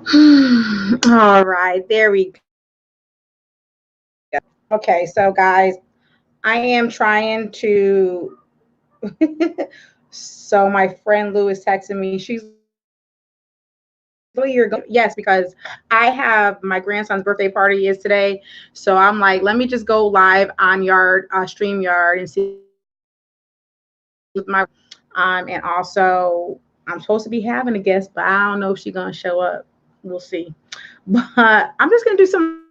All right, there we go. Okay, so guys, I am trying to. So my friend Lou is texting me. She's like, you're going? Yes, because I have my grandson's birthday party is today. So I'm like, let me just go live on Yard, StreamYard, and see with my and also I'm supposed to be having a guest, but I don't know if she's gonna show up. We'll see. But I'm just gonna do some.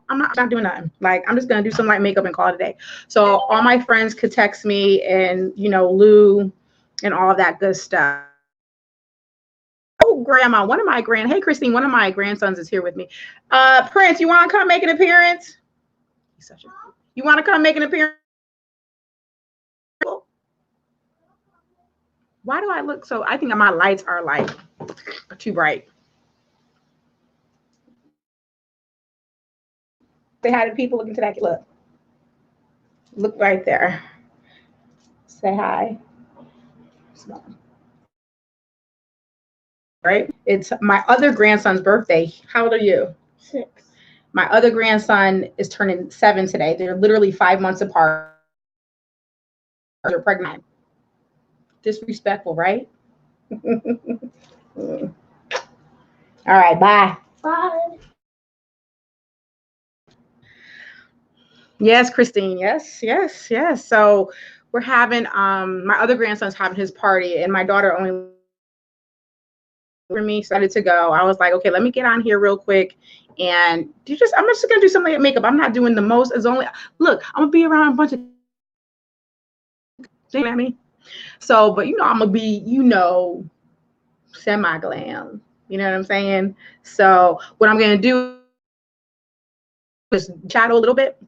I'm not doing nothing. Like I'm just gonna do some light makeup and call it a day. So all my friends could text me, and Lou, and all that good stuff. Oh, grandma, one of my hey Christine, one of my grandsons is here with me. Prince, you want to come make an appearance? He's such a. You want to come make an appearance? Why do I look so? I think my lights are like too bright. Say hi to people. Look into that. Look right there. Say hi. Right? It's my other grandson's birthday. How old are you? 6. My other grandson is turning 7 today. They're literally 5 months apart. They're pregnant. Disrespectful, right? All right, bye. Bye. Yes, Christine. Yes, yes, yes. So we're having my other grandson's having his party, and my daughter only for me started to go. I was like, okay, let me get on here real quick. And I'm just gonna do something like makeup. I'm not doing the most. It's only look, I'm gonna be around a bunch of at me. So, but I'm gonna be, semi glam. You know what I'm saying? So what I'm gonna do is shadow a little bit.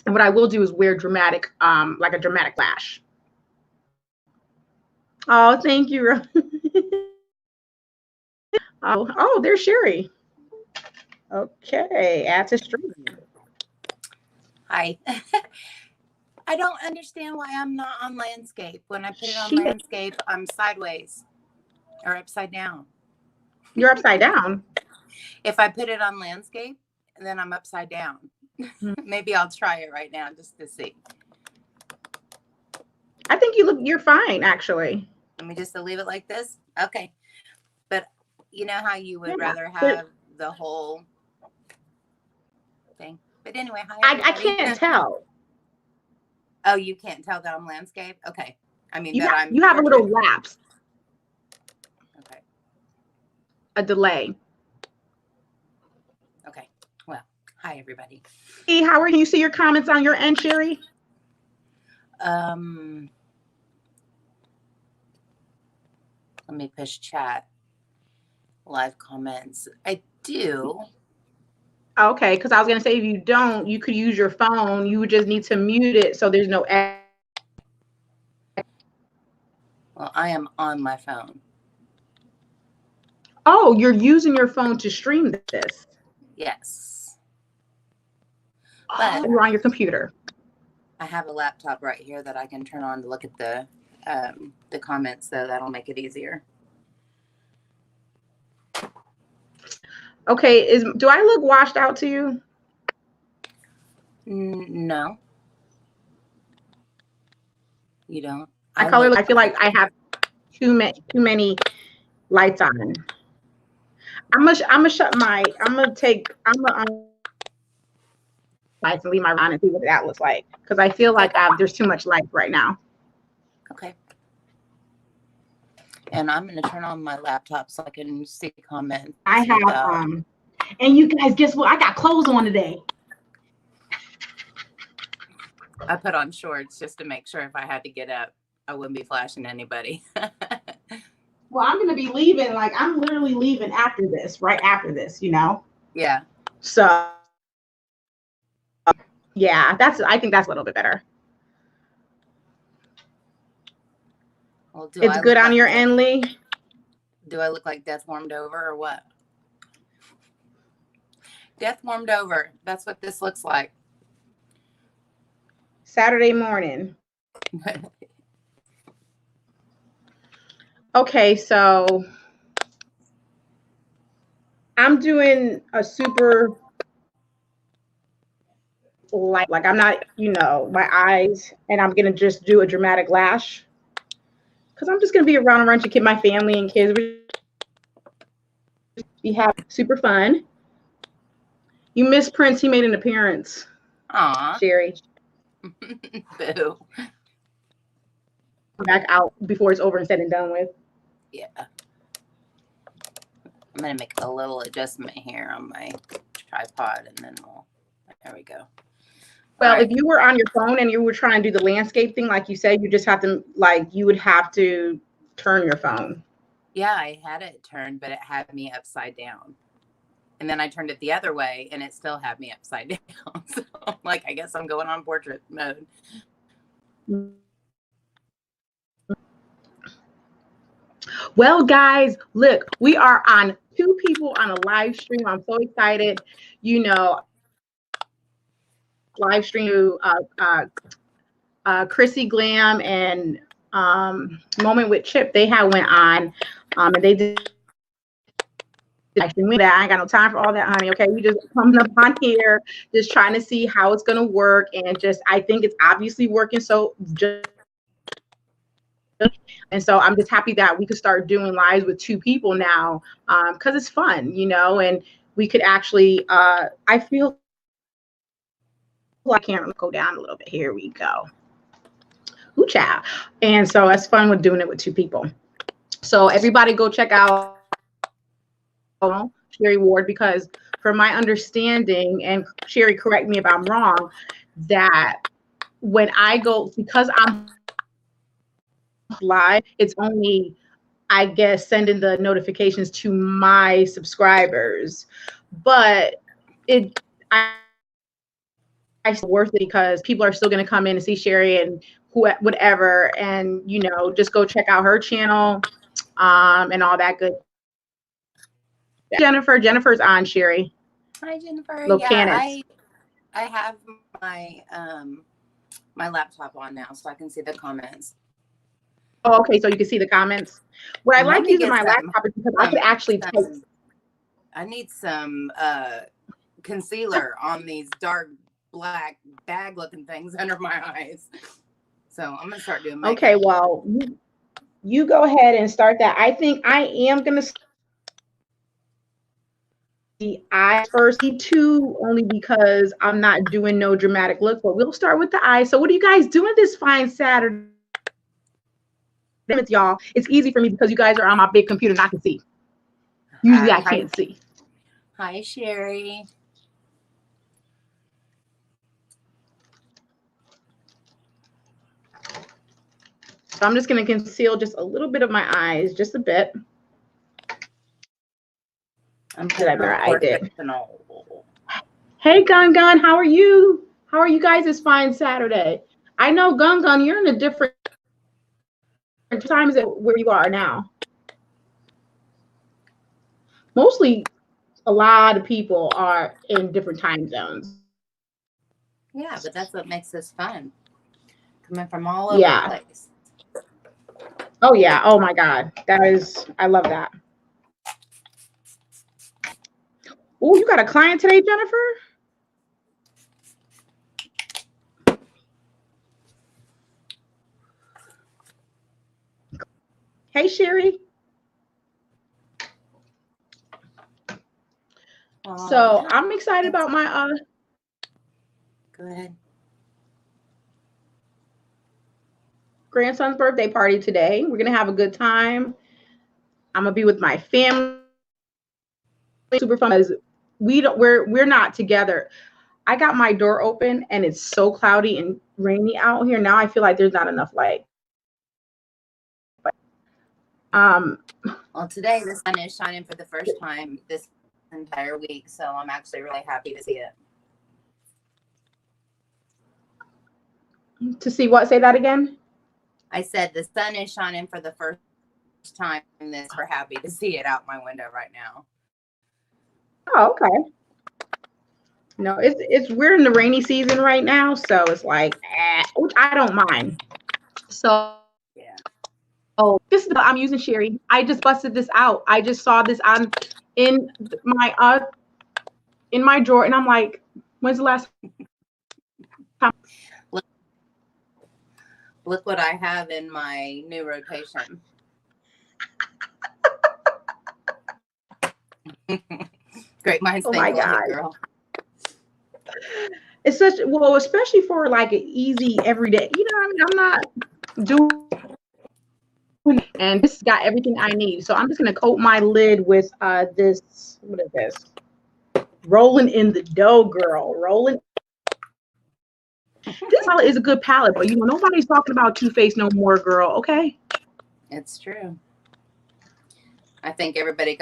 And what I will do is wear dramatic, like a dramatic lash. Oh, thank you. Oh, there's Sherry. Okay, add to stream. Hi. I don't understand why I'm not on landscape. When I put it on She, landscape, I'm sideways or upside down. you're upside down. If I put it on landscape, then I'm upside down. Maybe I'll try it right now just to see. I think you're fine, actually. Let me just leave it like this. Okay. But you know how you would rather have the whole thing. But anyway, hi everybody. I can't tell. Oh, you can't tell that I'm landscape? Okay. I mean, you have a little lapse. Okay. A delay. Okay. Well, hi everybody. Hey, how are you? See your comments on your end, Sherry? Let me push chat. Live comments. I do. Okay, because I was gonna say if you don't, you could use your phone. You would just need to mute it so there's no. Well, I am on my phone. Oh, you're using your phone to stream this? Yes. But you're on your computer. I have a laptop right here that I can turn on to look at the comments, so that'll make it easier. Okay, do I look washed out to you? No. You don't? I feel like I have too many lights on. I'm gonna lights and leave my on and see what that looks like, because I feel like there's too much light right now. Okay. And I'm gonna turn on my laptop so I can see comments. I have and you guys, guess what? I got clothes on today. I put on shorts just to make sure if I had to get up, I wouldn't be flashing anybody. Well, I'm gonna be leaving. Like I'm literally leaving after this, right after this, Yeah. So yeah, I think that's a little bit better. Well, it's good on your end, Lee. Do I look like death warmed over or what? Death warmed over. That's what this looks like. Saturday morning. Okay, so I'm doing a super light, like I'm not, my eyes, and I'm gonna just do a dramatic lash because I'm just gonna be around a bunch of my family and kids. We have super fun. You miss Prince? He made an appearance. Aw. Sherry. Boo. Back out before it's over and said and done with. Yeah. I'm going to make a little adjustment here on my tripod and then there we go. Well, if you were on your phone and you were trying to do the landscape thing, like you said, you just have to, you would have to turn your phone. Yeah, I had it turned, but it had me upside down. And then I turned it the other way and it still had me upside down. So I guess I'm going on portrait mode. Well, guys, look, we are on 2 people on a live stream. I'm so excited. Live stream Chrissy Glam and Moment with Chip. They went on and they did. I ain't got no time for all that, honey. Okay, we just coming up on here, just trying to see how it's gonna work, and I think it's obviously working. And so I'm just happy that we could start doing lives with 2 people now, because it's fun, and we could actually. I feel like I can't go down a little bit. Here we go. Ooh, child. And so it's fun with doing it with 2 people. So everybody go check out Sherry Ward, because from my understanding, and Sherry, correct me if I'm wrong, that when I go, because I'm live, it's only, I guess, sending the notifications to my subscribers, but I worth it because people are still going to come in and see Sherry and whatever, and just go check out her channel and all that good. Jennifer's on, Sherry. Hi, Jennifer. I have my my laptop on now, so I can see the comments. Oh, okay, so you can see the comments. What I like using my laptop is because I could actually type. I need some concealer on these dark black bag looking things under my eyes. So I'm gonna start doing makeup. Okay, well, you go ahead and start that. I think I am gonna the eyes first, too, only because I'm not doing no dramatic look, but we'll start with the eyes. So what are you guys doing this fine Saturday? Y'all, it's easy for me because you guys are on my big computer and I can see. Usually I can't see. Hi, Sherry. So I'm just going to conceal just a little bit of my eyes, just a bit. I did. Hey, Gun Gun, how are you? How are you guys this fine Saturday? I know, Gun Gun, you're in a different time where you are now. Mostly, a lot of people are in different time zones. Yeah, but that's what makes this fun. Coming from all over the place. Oh, yeah. Oh, my God. I love that. Oh, you got a client today, Jennifer? Hey, Sherry. So I'm excited about my Go ahead. Grandson's birthday party today. We're gonna have a good time. I'm gonna be with my family. Super fun because we're not together. I got my door open and it's so cloudy and rainy out here. Now I feel like there's not enough light. Well, today the sun is shining for the first time this entire week, so I'm actually really happy to see it. To see what? Say that again. I said the sun is shining for the first time this. We're happy to see it out my window right now. Oh, okay. No, we're in the rainy season right now, so it's like, which I don't mind. So yeah. Oh, I'm using Sherry. I just busted this out. I just saw this on in my in my drawer, and I'm like, when's the last Look, look what I have in my new rotation. Great minds oh think my alike, God. girl. It's such, well, especially for like an easy everyday, you know what I mean? I'm not doing, and this got everything I need. So I'm just gonna coat my lid with this, what is this? Rolling in the dough, girl. Rolling. This palette is a good palette, but you know, nobody's talking about Too Faced no more, girl. Okay. It's true. I think everybody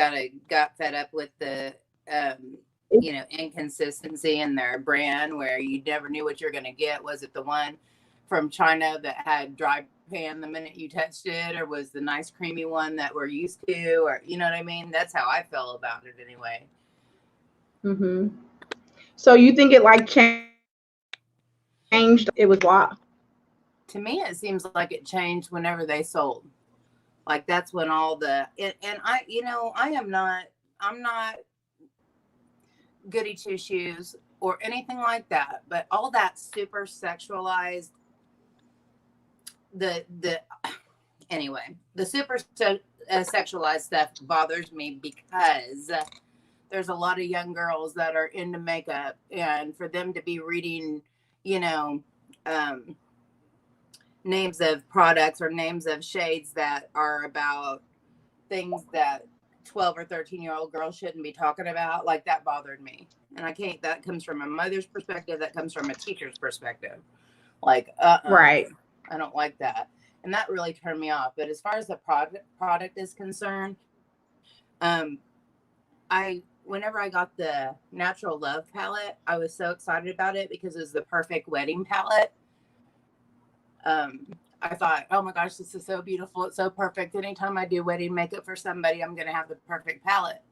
got fed up with the um, inconsistency in their brand, where you never knew what you're gonna get. Was it the one from China that had dry pan the minute you touched it, or was the nice creamy one that we're used to, or you know what I mean? That's how I feel about it anyway. Mm-hmm. So you think it like changed? It was what? To me, it seems like it changed whenever they sold. Like that's when all the and I, I'm not goody two shoes or anything like that, but all that super sexualized the anyway, the super sexualized stuff bothers me because there's a lot of young girls that are into makeup, and for them to be reading, you know, um, names of products or names of shades that are about things that 12 or 13-year-old girls shouldn't be talking about, like that bothered me. And I can't, that comes from a mother's perspective, that comes from a teacher's perspective. Like, Right. I don't like that. And that really turned me off. But as far as the product is concerned, I whenever I got the Natural Love palette, I was so excited about it because it was the perfect wedding palette. I thought, oh my gosh, this is so beautiful. It's so perfect. Anytime I do wedding makeup for somebody, I'm going to have the perfect palette.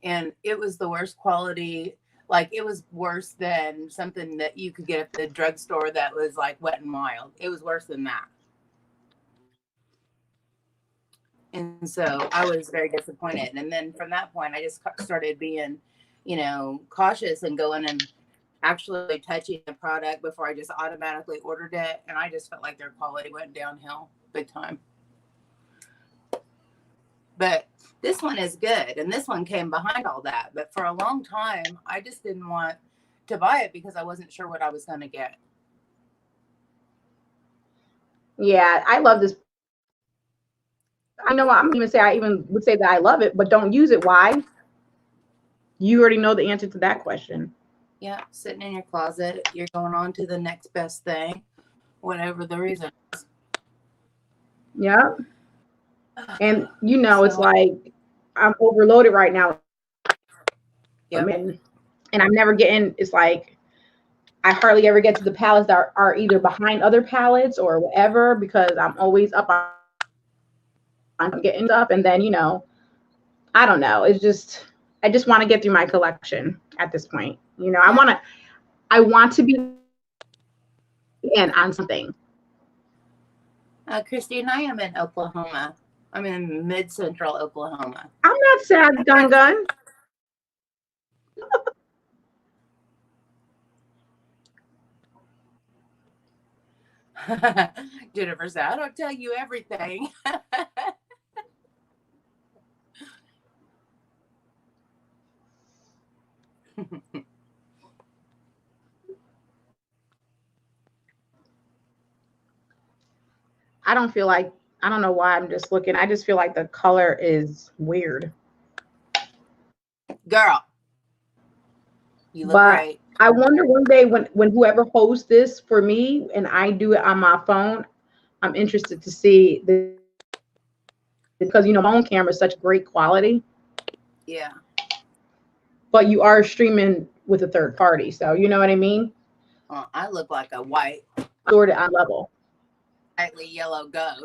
And it was the worst quality. Like it was worse than something that you could get at the drugstore that was like Wet and Wild. It was worse than that. And so I was very disappointed. And then from that point, I just started being, cautious and going and actually touching the product before I just automatically ordered it. And I just felt like their quality went downhill big time. But this one is good. And this one came behind all that. But for a long time, I just didn't want to buy it because I wasn't sure what I was going to get. Yeah, I love this. I know I'm even say I even would say that I love it, but don't use it. Why? You already know the answer to that question. Yeah, sitting in your closet, you're going on to the next best thing, whatever the reason is. Yeah. And it's like I'm overloaded right now. Yep. And I'm never getting, it's like I hardly ever get to the palettes that are either behind other palettes or whatever, because I'm always up on getting up. And then, I don't know. It's just, I just want to get through my collection at this point. I want to be in on something. Christine, I am in Oklahoma. I'm in mid-central Oklahoma. I'm not sad, Gun. Jennifer said, I don't tell you everything. I don't feel like, I don't know why I'm just looking. I just feel like the color is weird. Girl, you look But great. I wonder one day when whoever hosts this for me and I do it on my phone, I'm interested to see the, because phone camera is such great quality. Yeah. But you are streaming with a third party, so you know what I mean? I look like a white, Sort of on level. slightly yellow ghost.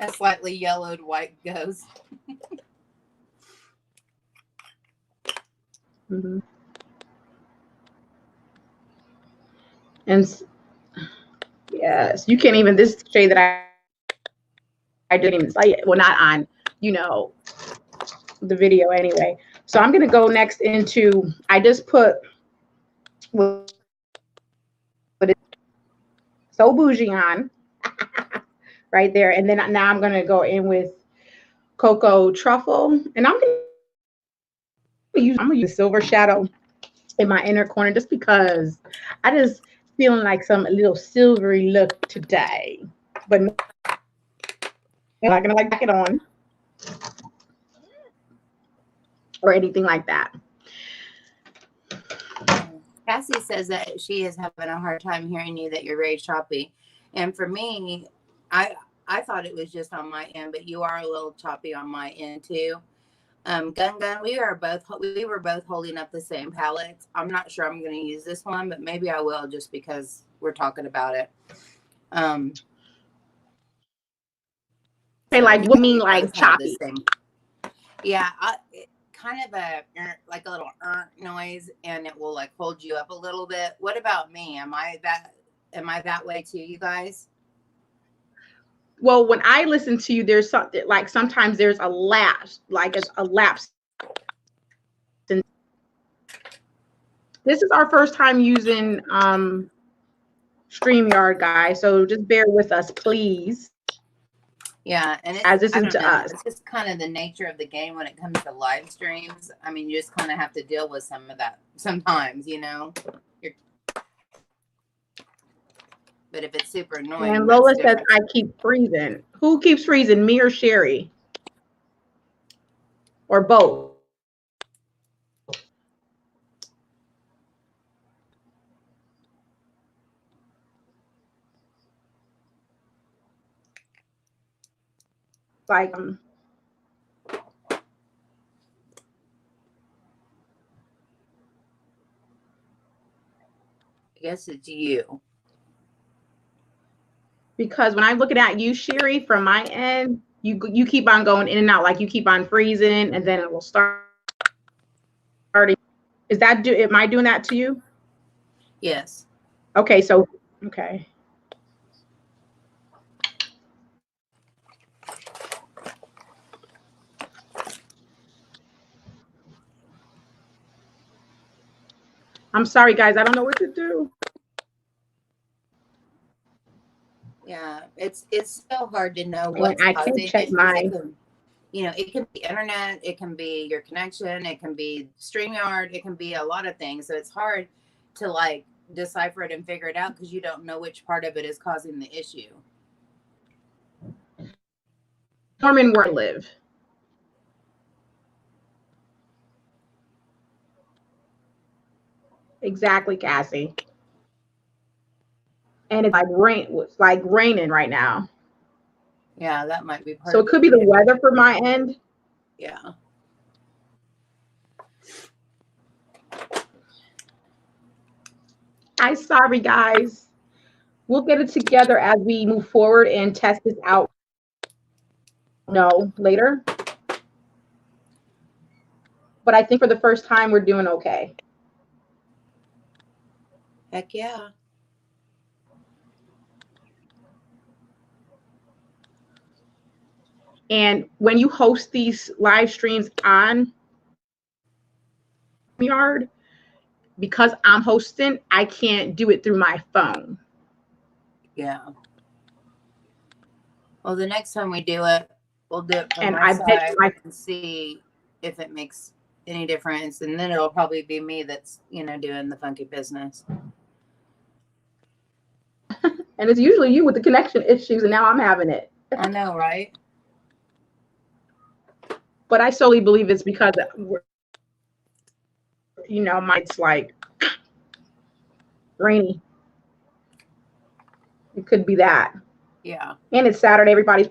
A slightly yellowed white ghost. Mm-hmm. And yes, you can't even, this shade that I didn't even say, well, not on, the video anyway. So I'm gonna go next into, I just put what is so bougie on right there, and then now I'm gonna go in with cocoa truffle, and I'm gonna use silver shadow in my inner corner just because I just feeling like some little silvery look today. But I'm not gonna like back it on or anything like that. Cassie says that she is having a hard time hearing you, that you're very choppy. And for me, I thought it was just on my end, but you are a little choppy on my end too. Gun, we were both holding up the same palettes. I'm not sure I'm going to use this one, but maybe I will, just because we're talking about it. Hey, like what mean like choppy? Yeah, kind of like a little noise, and it will like hold you up a little bit. What about me? Am I that way too, you guys? Well, when I listen to you, there's something like sometimes there's a lapse, like it's a lapse. This is our first time using StreamYard, guys, so just bear with us, please. Yeah, and as this is to us. It's just kind of the nature of the game when it comes to live streams. I mean, you just kind of have to deal with some of that sometimes, you know. But if it's super annoying. And Lola says, I keep freezing. Who keeps freezing, me or Sherry? Or both? Like, I guess it's you. Because when I'm looking at you, Sherry, from my end, you keep on going in and out, like you keep on freezing, and then it will start. Is that am I doing that to you? Yes. Okay, so okay. I'm sorry, guys. I don't know what to do. Yeah, it's so hard to know what's I can check my. You know, it can be internet, it can be your connection, it can be StreamYard, it can be a lot of things. So it's hard to like decipher it and figure it out because you don't know which part of it is causing the issue. Norman, where I live. Exactly, Cassie. And it's like raining right now. Yeah, that might be part so of it. Could be the weather for my end. Yeah. I'm sorry, guys. We'll get it together as we move forward and test this out. No, later. But I think for the first time, we're doing okay. Heck yeah. And when you host these live streams on Yard, because I'm hosting, I can't do it through my phone. Yeah. Well, the next time we do it, we'll do it from my side and see if it makes any difference. And then it'll probably be me that's, you know, doing the funky business. And it's usually you with the connection issues, and now I'm having it. I know, right? But I solely believe it's because, you know, it's like rainy. It could be that. Yeah. And it's Saturday. Everybody's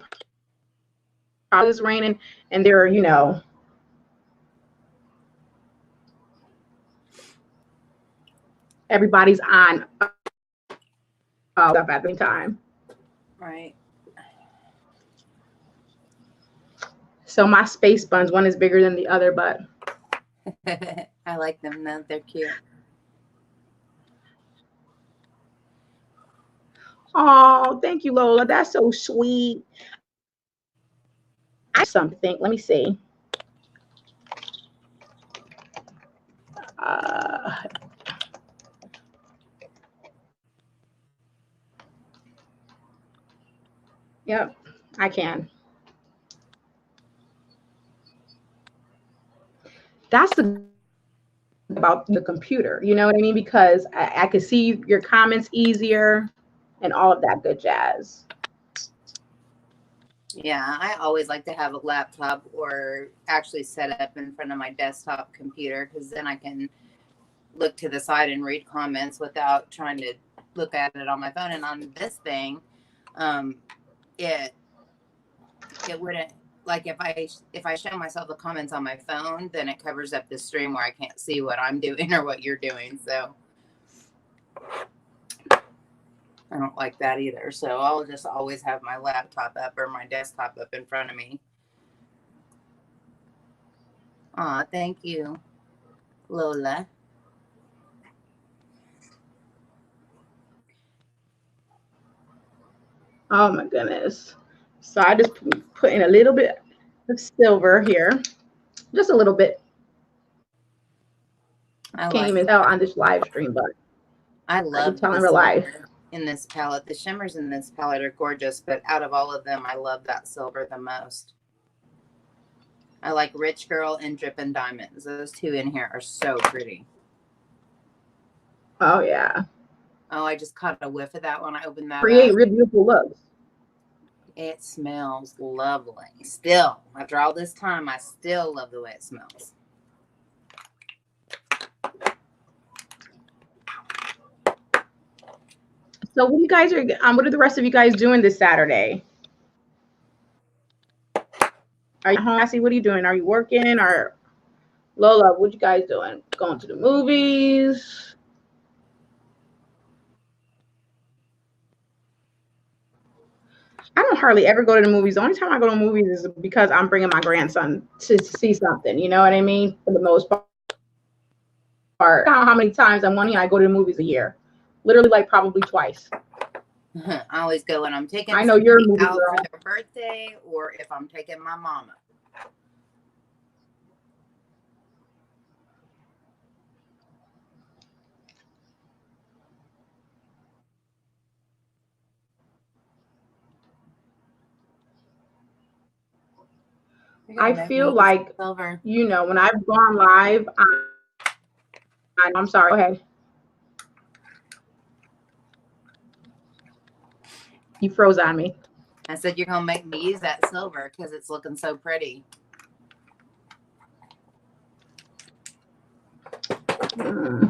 probably it's raining, and they're, you know, everybody's on stuff at the time. Right. So my space buns, one is bigger than the other, but I like them though. They're cute. Oh, thank you, Lola. That's so sweet. I something. Let me see. Yep, I can. That's the about the computer. You know what I mean? Because I can see your comments easier and all of that good jazz. Yeah, I always like to have a laptop or actually set up in front of my desktop computer because then I can look to the side and read comments without trying to look at it on my phone. And on this thing, um, it wouldn't, like, if I show myself the comments on my phone, then it covers up the stream where I can't see what I'm doing or what you're doing. So I don't like that either. So I'll just always have my laptop up or my desktop up in front of me. Aw, thank you, Lola. Oh my goodness. So I just put in a little bit of silver here, just a little bit. I Can't like even tell on this live stream, but I I can love tell the in real life. silver in this palette. The shimmers in this palette are gorgeous, but out of all of them, I love that silver the most. I like Rich Girl and Drippin' Diamonds. Those two in here are so pretty. Oh yeah. Oh, I just caught a whiff of that when I opened that Create up. really beautiful looks. It smells lovely. Still, after all this time, I still love the way it smells. So what you guys are what are the rest of you guys doing this Saturday? Are you home? Cassie, what are you doing? Are you working? Or Lola, what you guys doing? Going to the movies? I don't hardly ever go to the movies. The only time I go to movies is because I'm bringing my grandson to see something. You know what I mean? For the most part. I don't know how many times I go to the movies a year. Literally, like probably twice. I always go when I'm taking I know you're a somebody movie out girl. for their birthday or if I'm taking my mama. I feel like, you know, when I've gone live, I'm sorry, go ahead. You froze on me. I said, you're going to make me use that silver because it's looking so pretty. I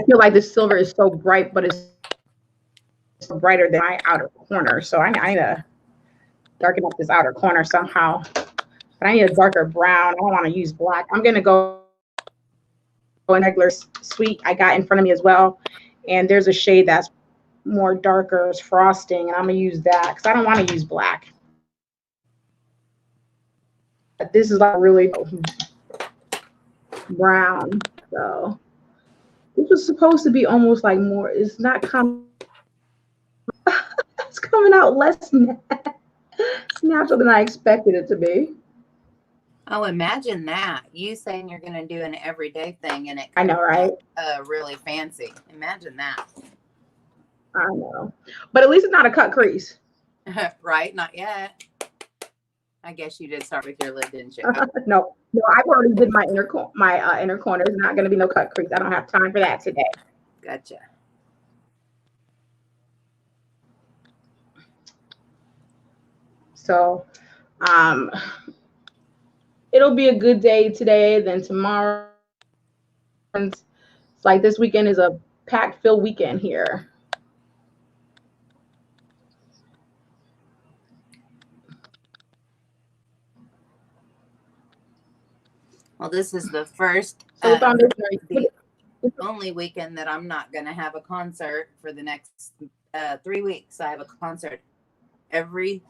feel like this silver is so bright, but it's brighter than my outer corner. So I need to darken up this outer corner somehow. But I need a darker brown. I don't want to use black. I'm going to go in regular sweet I got in front of me as well. And there's a shade that's more darker, it's frosting, and I'm going to use that because I don't want to use black. But this is like really brown. So this was supposed to be almost like more. It's not coming. It's coming out less natural than I expected it to be. Oh, imagine that. You saying you're going to do an everyday thing and it I know, right? Really fancy. Imagine that. I know. But at least it's not a cut crease. Right? Not yet. I guess you did start with your lid, didn't you? No, I've already did my inner corner. There's not going to be no cut crease. I don't have time for that today. Gotcha. So, it'll be a good day today. Then tomorrow, it's like this weekend is a packed filled weekend here. Well, this is the first, the only weekend that I'm not going to have a concert for the next 3 weeks. I have a concert every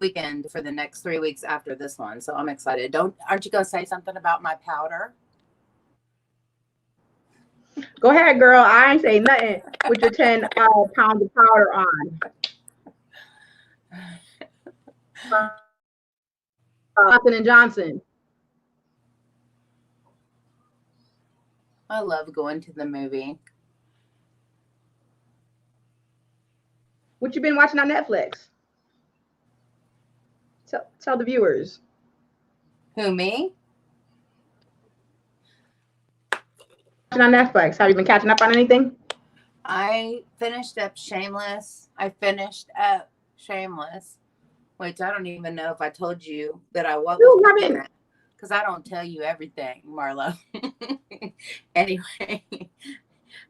weekend for the next 3 weeks after this one. So I'm excited. Aren't you going to say something about my powder? Go ahead, girl. I ain't say nothing with your 10 pounds of powder on. Johnson & Johnson. I love going to the movie. What you been watching on Netflix? Tell the viewers. Who, me? Watching on Netflix. Have you been catching up on anything? I finished up Shameless. Which I don't even know if I told you that I was watching it, because I don't tell you everything, Marlo. Anyway,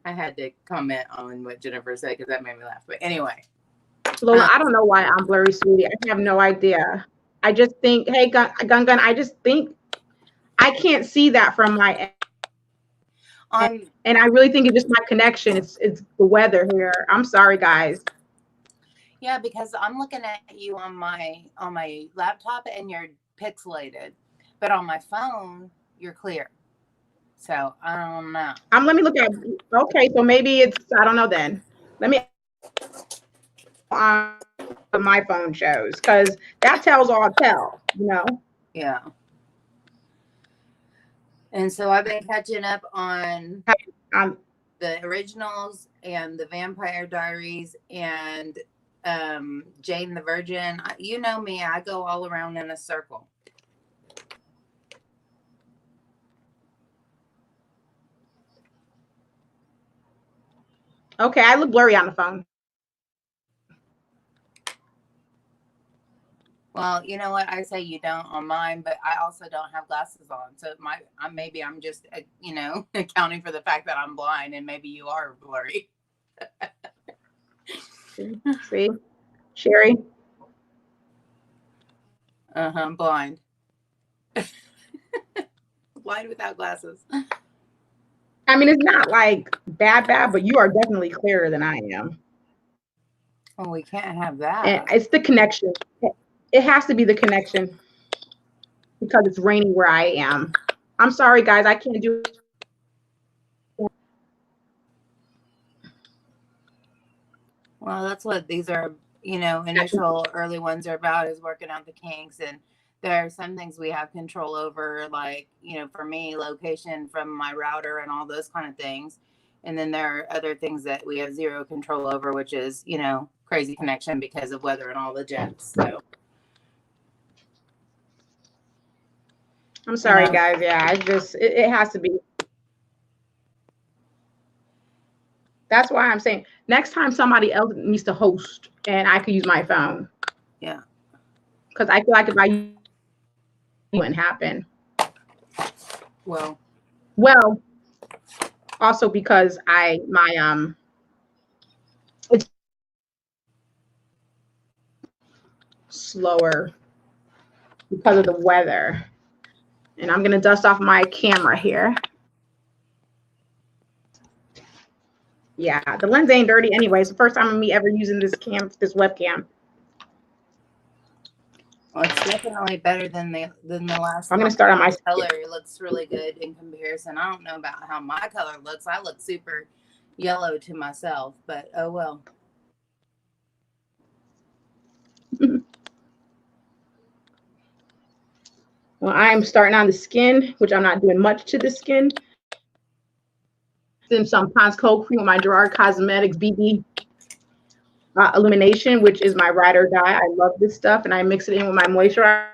I had to comment on what Jennifer said because that made me laugh. But anyway. Lola, I don't know why I'm blurry, sweetie. I have no idea. I just think, hey, Gun, I just think I can't see that from my end. And I really think it's just my connection. It's the weather here. I'm sorry, guys. Yeah, because I'm looking at you on my laptop and you're pixelated, but on my phone you're clear. So I don't know. Let me look at. Okay, so maybe it's, I don't know. Then let me on my phone shows, because that tells all tell. Yeah. And so I've been catching up on the originals and the Vampire Diaries and Jane the Virgin. You know me, I go all around in a circle. Okay, I look blurry on the phone. Well, you know what? I say you don't on mine, but I also don't have glasses on. So maybe I'm just, accounting for the fact that I'm blind, and maybe you are blurry. See? Sherry? I'm blind. Blind without glasses. I mean, it's not like bad, but you are definitely clearer than I am. Oh, we can't have that. And it's the connection. It has to be the connection, because it's raining where I am. I'm sorry, guys. I can't do it. Well, that's what these are, initial early ones are about, is working out the kinks. And there are some things we have control over, like, for me, location from my router and all those kind of things. And then there are other things that we have zero control over, which is, crazy connection because of weather and all the jets. So I'm sorry, guys. Yeah, it has to be. That's why I'm saying next time somebody else needs to host and I could use my phone. Yeah. Because I feel like if I wouldn't happen. Well, also because it's slower because of the weather. And I'm gonna dust off my camera here. Yeah, the lens ain't dirty anyway. It's the first time of me ever using this webcam. Well, it's definitely better than the last. I'm gonna start on my color. It looks really good in comparison. I don't know about how my color looks. I look super yellow to myself, but oh well. Well, I'm starting on the skin, which I'm not doing much to the skin. Then some Pond's Cold Cream with my Gerard Cosmetics BB Illumination, which is my ride or die. I love this stuff, and I mix it in with my moisturizer.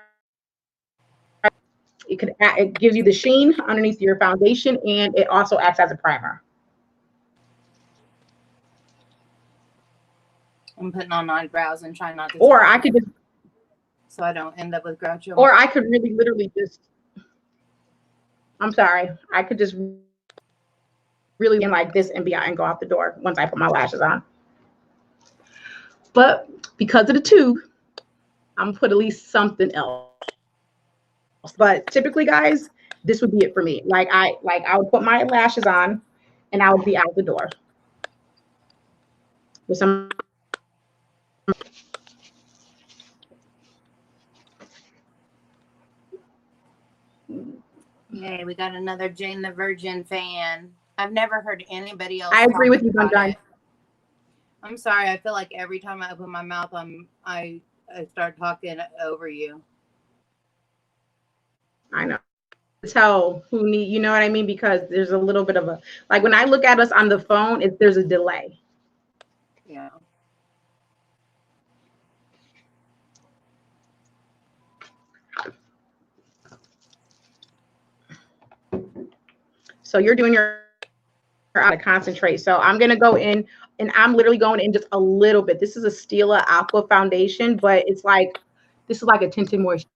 It gives you the sheen underneath your foundation, and it also acts as a primer. I'm putting on eyebrows and trying not to. Or I could just. So I don't end up with groucho. Or I could really literally just. I'm sorry. I could just really like this and be out and go out the door once I put my lashes on. But because of the tube, I'm gonna put at least something else. But typically, guys, this would be it for me. I would put my lashes on and I would be out the door with some. Hey, we got another Jane the Virgin fan. I've never heard anybody else. I agree with you, Gun. I'm sorry. I feel like every time I open my mouth, I start talking over you. I know. tell who need, you know what I mean? Because there's a little bit of a, like when I look at us on the phone, there's a delay. Yeah. So you're doing your out to concentrate. So I'm gonna go in and I'm literally going in just a little bit. This is a Stila Aqua foundation, but it's like this is like a tinted moisture.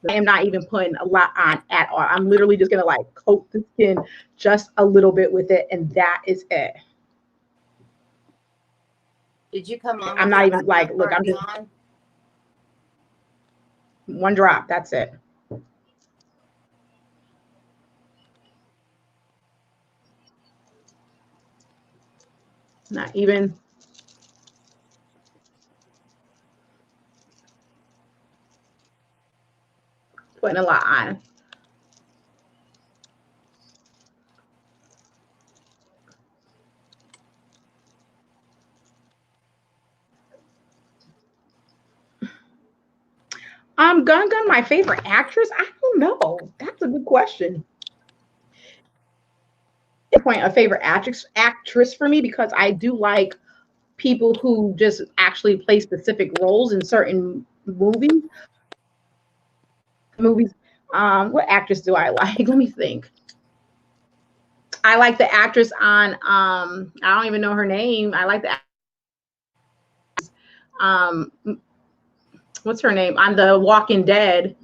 I am not even putting a lot on at all. I'm literally just gonna like coat the skin just a little bit with it, and that is it. Did you come on I'm with not your even like, makeup look, I'm already just on? one drop. That's it. Not even putting a lot on. Gun Gun, my favorite actress? I don't know. That's a good question. Point a favorite actress for me because I do like people who just actually play specific roles in certain movies. What actress do I like? Let me think. I like the actress on I don't even know her name. I like the um what's her name? On The Walking Dead,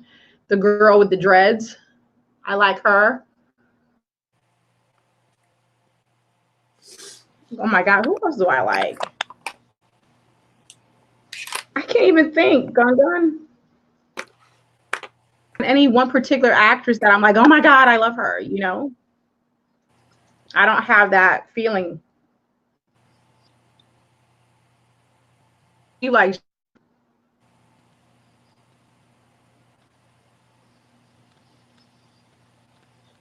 the girl with the dreads. I like her. Oh my god, who else do I like? I can't even think. Gun Gun. Any one particular actress that I'm like, oh my god, I love her. You know, I don't have that feeling. You like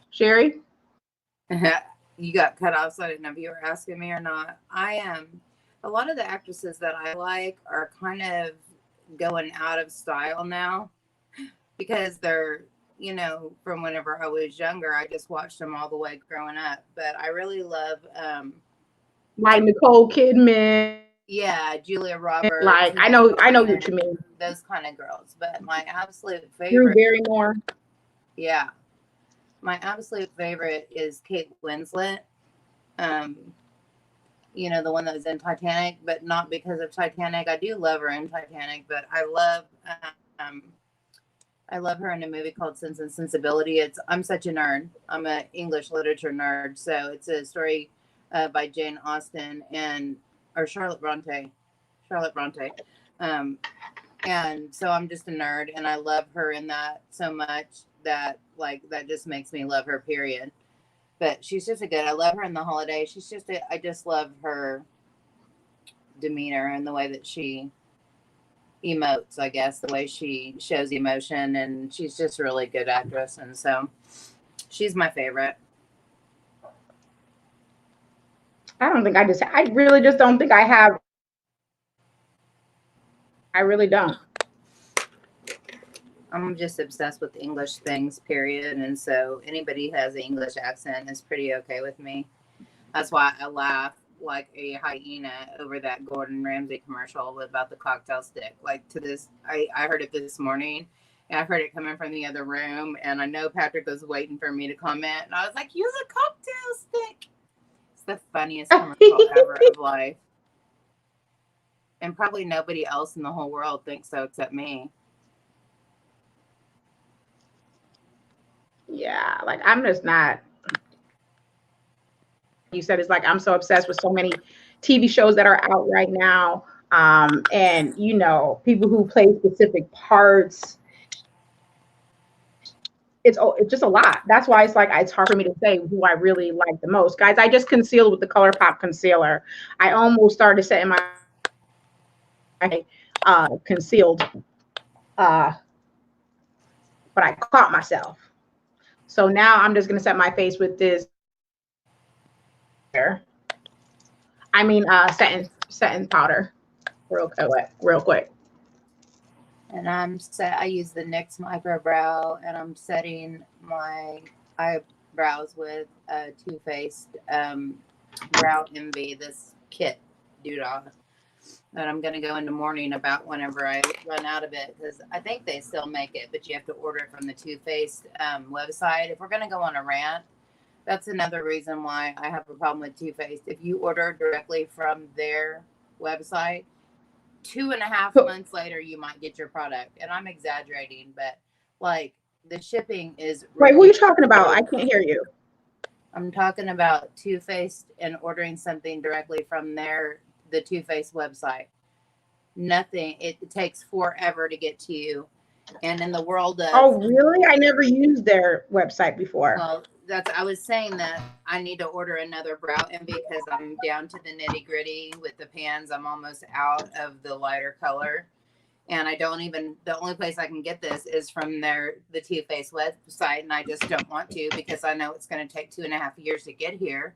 Sherry? You got cut off, so I didn't know if you were asking me or not. I am. A lot of the actresses that I like are kind of going out of style now because they're, from whenever I was younger, I just watched them all the way growing up. But I really love, Like Nicole Kidman. yeah, Julia Roberts, Like I know what you mean. those kind of girls. But my absolute Drew favorite, Barrymore. yeah, my absolute favorite is Kate Winslet. Um, the one that was in Titanic, but not because of Titanic. I do love her in Titanic, but um, I love her in a movie called Sense and Sensibility. I'm such a nerd. I'm an English literature nerd, so it's a story by Jane Austen or Charlotte Bronte, Charlotte Bronte, um, and so I'm just a nerd, and I love her in that so much that that just makes me love her. Period. But she's just a good. I love her in The Holiday. I just love her demeanor and the way that she emotes, I guess, the way she shows emotion, and she's just a really good actress, and so she's my favorite. I really just don't think I have. I really don't. I'm just obsessed with English things, period, and so anybody who has an English accent is pretty okay with me. That's why I laugh like a hyena over that Gordon Ramsay commercial about the cocktail stick. Like to this, I heard it this morning, and I heard it coming from the other room, and I know Patrick was waiting for me to comment, and I was like, use a cocktail stick. It's the funniest commercial ever of life. And probably nobody else in the whole world thinks so except me. Yeah, like I'm just not. You said it's like I'm so obsessed with so many TV shows that are out right now. And people who play specific parts. It's just a lot. That's why it's like it's hard for me to say who I really like the most. Guys, I just concealed with the ColourPop concealer. I almost started setting my concealed, uh, but I caught myself. So now I'm just gonna set my face with this. I mean, setting powder, real quick. And I use the NYX Micro Brow, and I'm setting my eyebrows with a Too Faced Brow Envy, this kit doodah. That I'm going to go into morning about whenever I run out of it, because I think they still make it, but you have to order it from the Too Faced website. If we're going to go on a rant, that's another reason why I have a problem with Too Faced. If you order directly from their website, 2.5 months later, you might get your product. And I'm exaggerating, but like the shipping is. Wait, who are you talking about? I can't hear you. I'm talking about Too Faced and ordering something directly from the Too Faced website. Nothing. It takes forever to get to you. And in the world of. Oh, really? I never used their website before. Well, I was saying that I need to order another brow envy because I'm down to the nitty gritty with the pans. I'm almost out of the lighter color. And the only place I can get this is from the Too Faced website. And I just don't want to, because I know it's going to take 2.5 years to get here.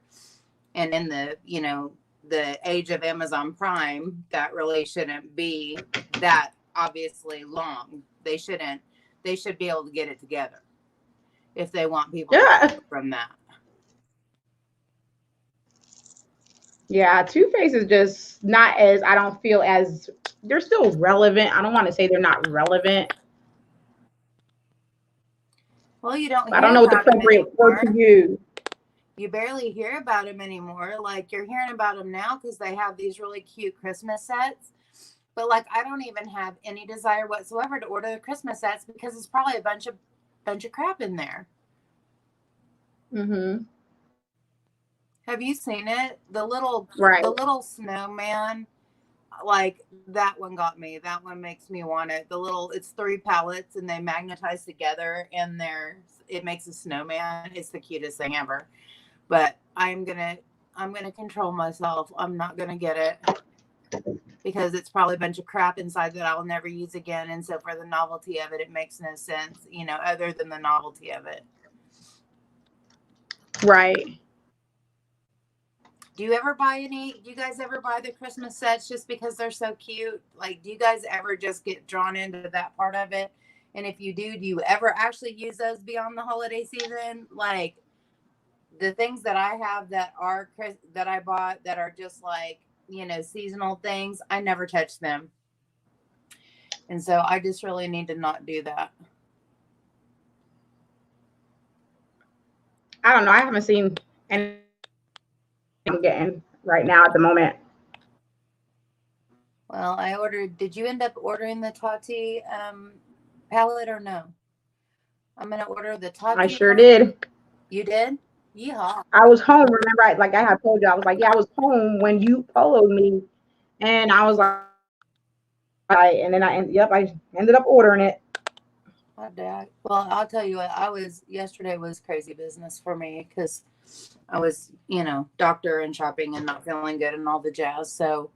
And in the age of Amazon Prime, that really shouldn't be that obviously long. They should be able to get it together if they want people to get from that. Yeah, Too Faced is just not as, I don't feel as, they're still relevant. I don't want to say they're not relevant. Well, you don't. I don't know what the appropriate word to use. You barely hear about them anymore. Like, you're hearing about them now because they have these really cute Christmas sets. But like, I don't even have any desire whatsoever to order the Christmas sets because it's probably a bunch of crap in there. Mm-hmm. Have you seen it? The little snowman, like that one got me. That one makes me want it. It's 3 pallets and they magnetize together and it makes a snowman. It's the cutest thing ever. But I'm gonna control myself. I'm not gonna get it because it's probably a bunch of crap inside that I will never use again. And so for the novelty of it, it makes no sense, other than the novelty of it. Right. Do you guys ever buy the Christmas sets just because they're so cute? Like, do you guys ever just get drawn into that part of it? And if you do you ever actually use those beyond the holiday season? Like, the things that I have that I bought that are just like, seasonal things, I never touch them. And so I just really need to not do that. I don't know. I haven't seen anything I'm getting right now at the moment. Well, did you end up ordering the Tati palette or no? I'm going to order the Tati. I sure did. You did? Yeehaw. I was home. Remember, like I had told you, I was like, yeah, I was home when you followed me. And I was like, and then I ended up ordering it. Well, I'll tell you what, yesterday was crazy business for me because I was, doctor and shopping and not feeling good and all the jazz. So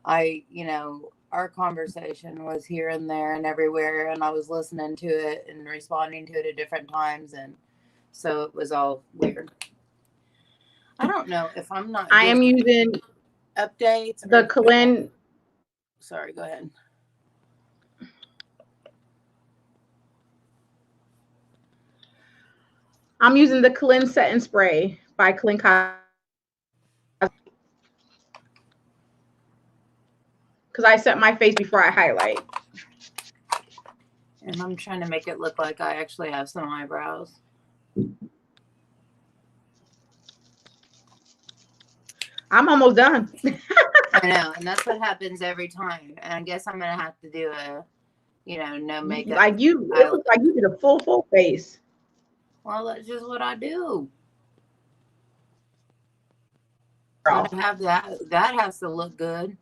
our conversation was here and there and everywhere, and I was listening to it and responding to it at different times. And so it was all weird. I don't know if I'm not. I am using updates. The Keenan. Sorry, go ahead. I'm using the Keenan Set and Spray by Keenan because I set my face before I highlight. And I'm trying to make it look like I actually have some eyebrows. I'm almost done. I know, and that's what happens every time. And I guess I'm gonna have to do a, no makeup. Like you, it looks like you did a full face. Well, that's just what I do. I have that has to look good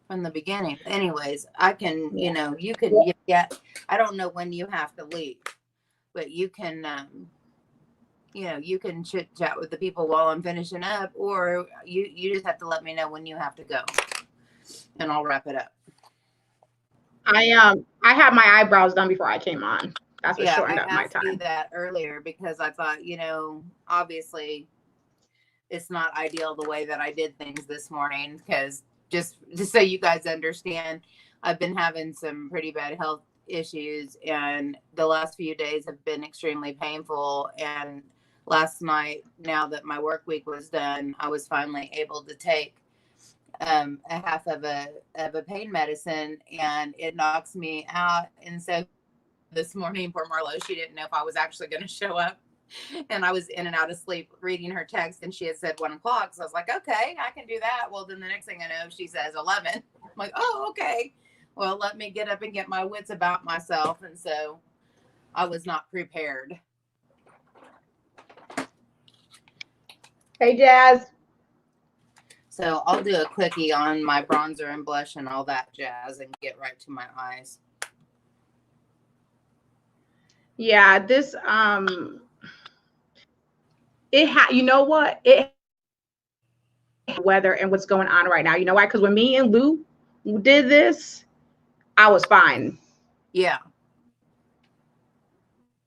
from the beginning. Anyways, I can, you can get. I don't know when you have to leave, but you can, you can chit chat with the people while I'm finishing up, or you just have to let me know when you have to go, and I'll wrap it up. I had my eyebrows done before I came on. That's what shortened up my time. I asked you that earlier because I thought, obviously it's not ideal the way that I did things this morning, because just so you guys understand, I've been having some pretty bad health issues, and the last few days have been extremely painful. And last night, now that my work week was done, I was finally able to take a half of a pain medicine, and it knocks me out. And so this morning, poor Marlo, she didn't know if I was actually going to show up. And I was in and out of sleep reading her text, and she had said 1:00. So I was like, okay, I can do that. Well, then the next thing I know, she says 11. I'm like, oh, okay. Well, let me get up and get my wits about myself. And so I was not prepared. Hey, Jazz. So I'll do a quickie on my bronzer and blush and all that jazz and get right to my eyes. Yeah, this you know what? It weather and what's going on right now. You know why? Because when me and Lou did this, I was fine. Yeah.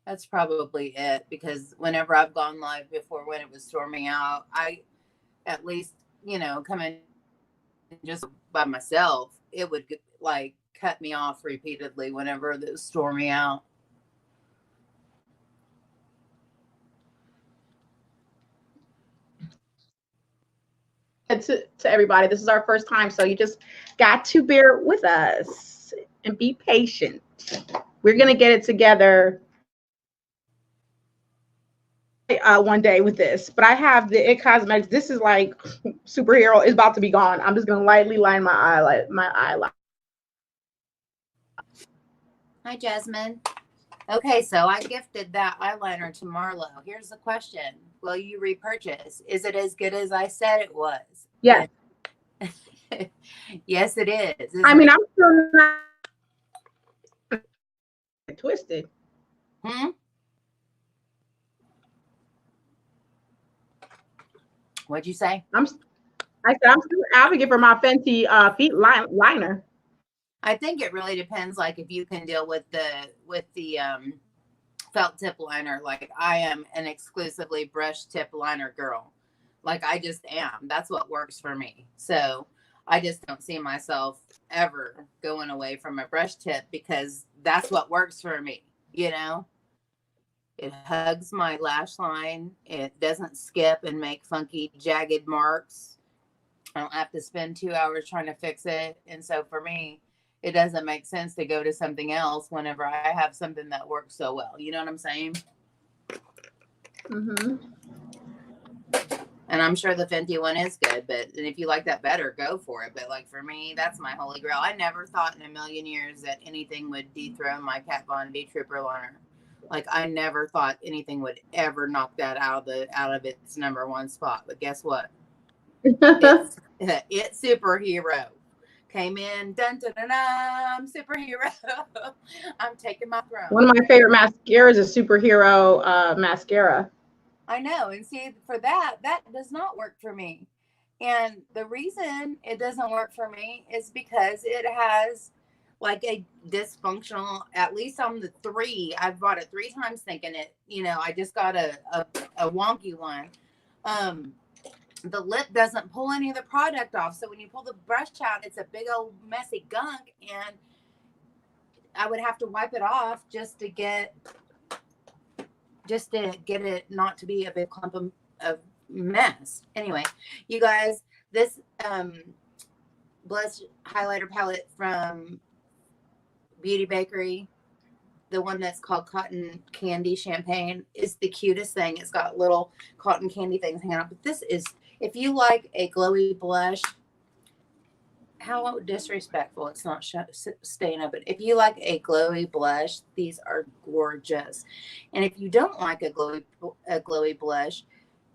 That's probably it, because whenever I've gone live before when it was storming out, I at least, come in just by myself, it would like cut me off repeatedly whenever it was storming out. To everybody, this is our first time, so you just got to bear with us and be patient. We're gonna get it together one day with this. But I have the It Cosmetics. This is like superhero is about to be gone. I'm just gonna lightly line my eyelid. Hi, Jasmine. Okay, so I gifted that eyeliner to Marlo. Here's the question: will you repurchase? Is it as good as I said it was? Yes. Yes, it is. I mean, I'm still not twisted. What'd you say? I said I'm still advocate for my Fenty feet liner. I think it really depends, like if you can deal with the felt tip liner. Like I am an exclusively brush tip liner girl. Like I just am. That's what works for me. So I just don't see myself ever going away from a brush tip, because that's what works for me. It hugs my lash line. It doesn't skip and make funky jagged marks. I don't have to spend 2 hours trying to fix it. And so for me, it doesn't make sense to go to something else whenever I have something that works so well. You know what I'm saying? Mm-hmm. And I'm sure the Fenty one is good, but if you like that better, go for it. But like for me, that's my holy grail. I never thought in a million years that anything would dethrone my Kat Von D Trooper liner. Like I never thought anything would ever knock that out of its number one spot. But guess what? It's superhero. Came in, dun dun dun, I'm superhero. I'm taking my throne. One of my favorite mascaras is superhero mascara. I know, and see, for that does not work for me. And the reason it doesn't work for me is because it has like a dysfunctional, at least on the 3, I've bought it 3 times thinking it, I just got a wonky one. The lip doesn't pull any of the product off. So when you pull the brush out, it's a big old messy gunk, and I would have to wipe it off just to get it not to be a big clump of mess. Anyway, you guys, this blush highlighter palette from Beauty Bakery, the one that's called Cotton Candy Champagne, is the cutest thing. It's got little cotton candy things hanging out. But this is, if you like a glowy blush, how disrespectful, it's not staying up. But if you like a glowy blush, these are gorgeous. And if you don't like a glowy blush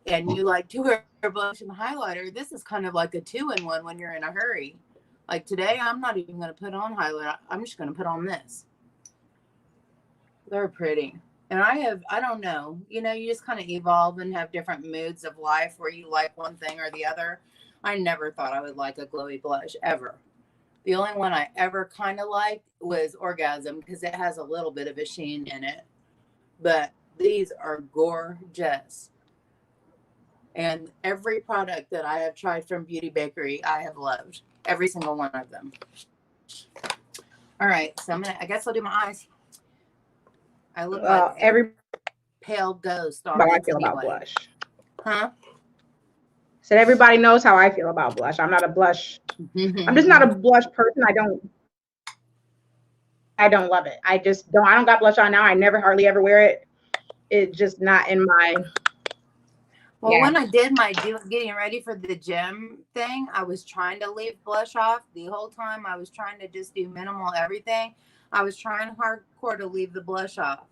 and you like to wear blush and highlighter, this is kind of like a 2-in-1 when you're in a hurry. Like today, I'm not even going to put on highlighter. I'm just going to put on this. They're pretty. And I don't know, you just kind of evolve and have different moods of life where you like one thing or the other. I never thought I would like a glowy blush ever. The only one I ever kind of liked was Orgasm, because it has a little bit of a sheen in it. But these are gorgeous. And every product that I have tried from Beauty Bakery, I have loved. Every single one of them. All right, so I guess I'll do my eyes. I look like a Everybody pale ghost on knows how I this feel about anyway. blush. Huh? Said everybody knows how I feel about blush. I'm not a blush. I'm just not a blush person. I don't love it. I just don't. I don't got blush on now. I never hardly ever wear it. It's just not in my. Well, when I did my getting ready for the gym thing, I was trying to leave blush off the whole time. I was trying to just do minimal everything. I was trying hardcore to leave the blush off,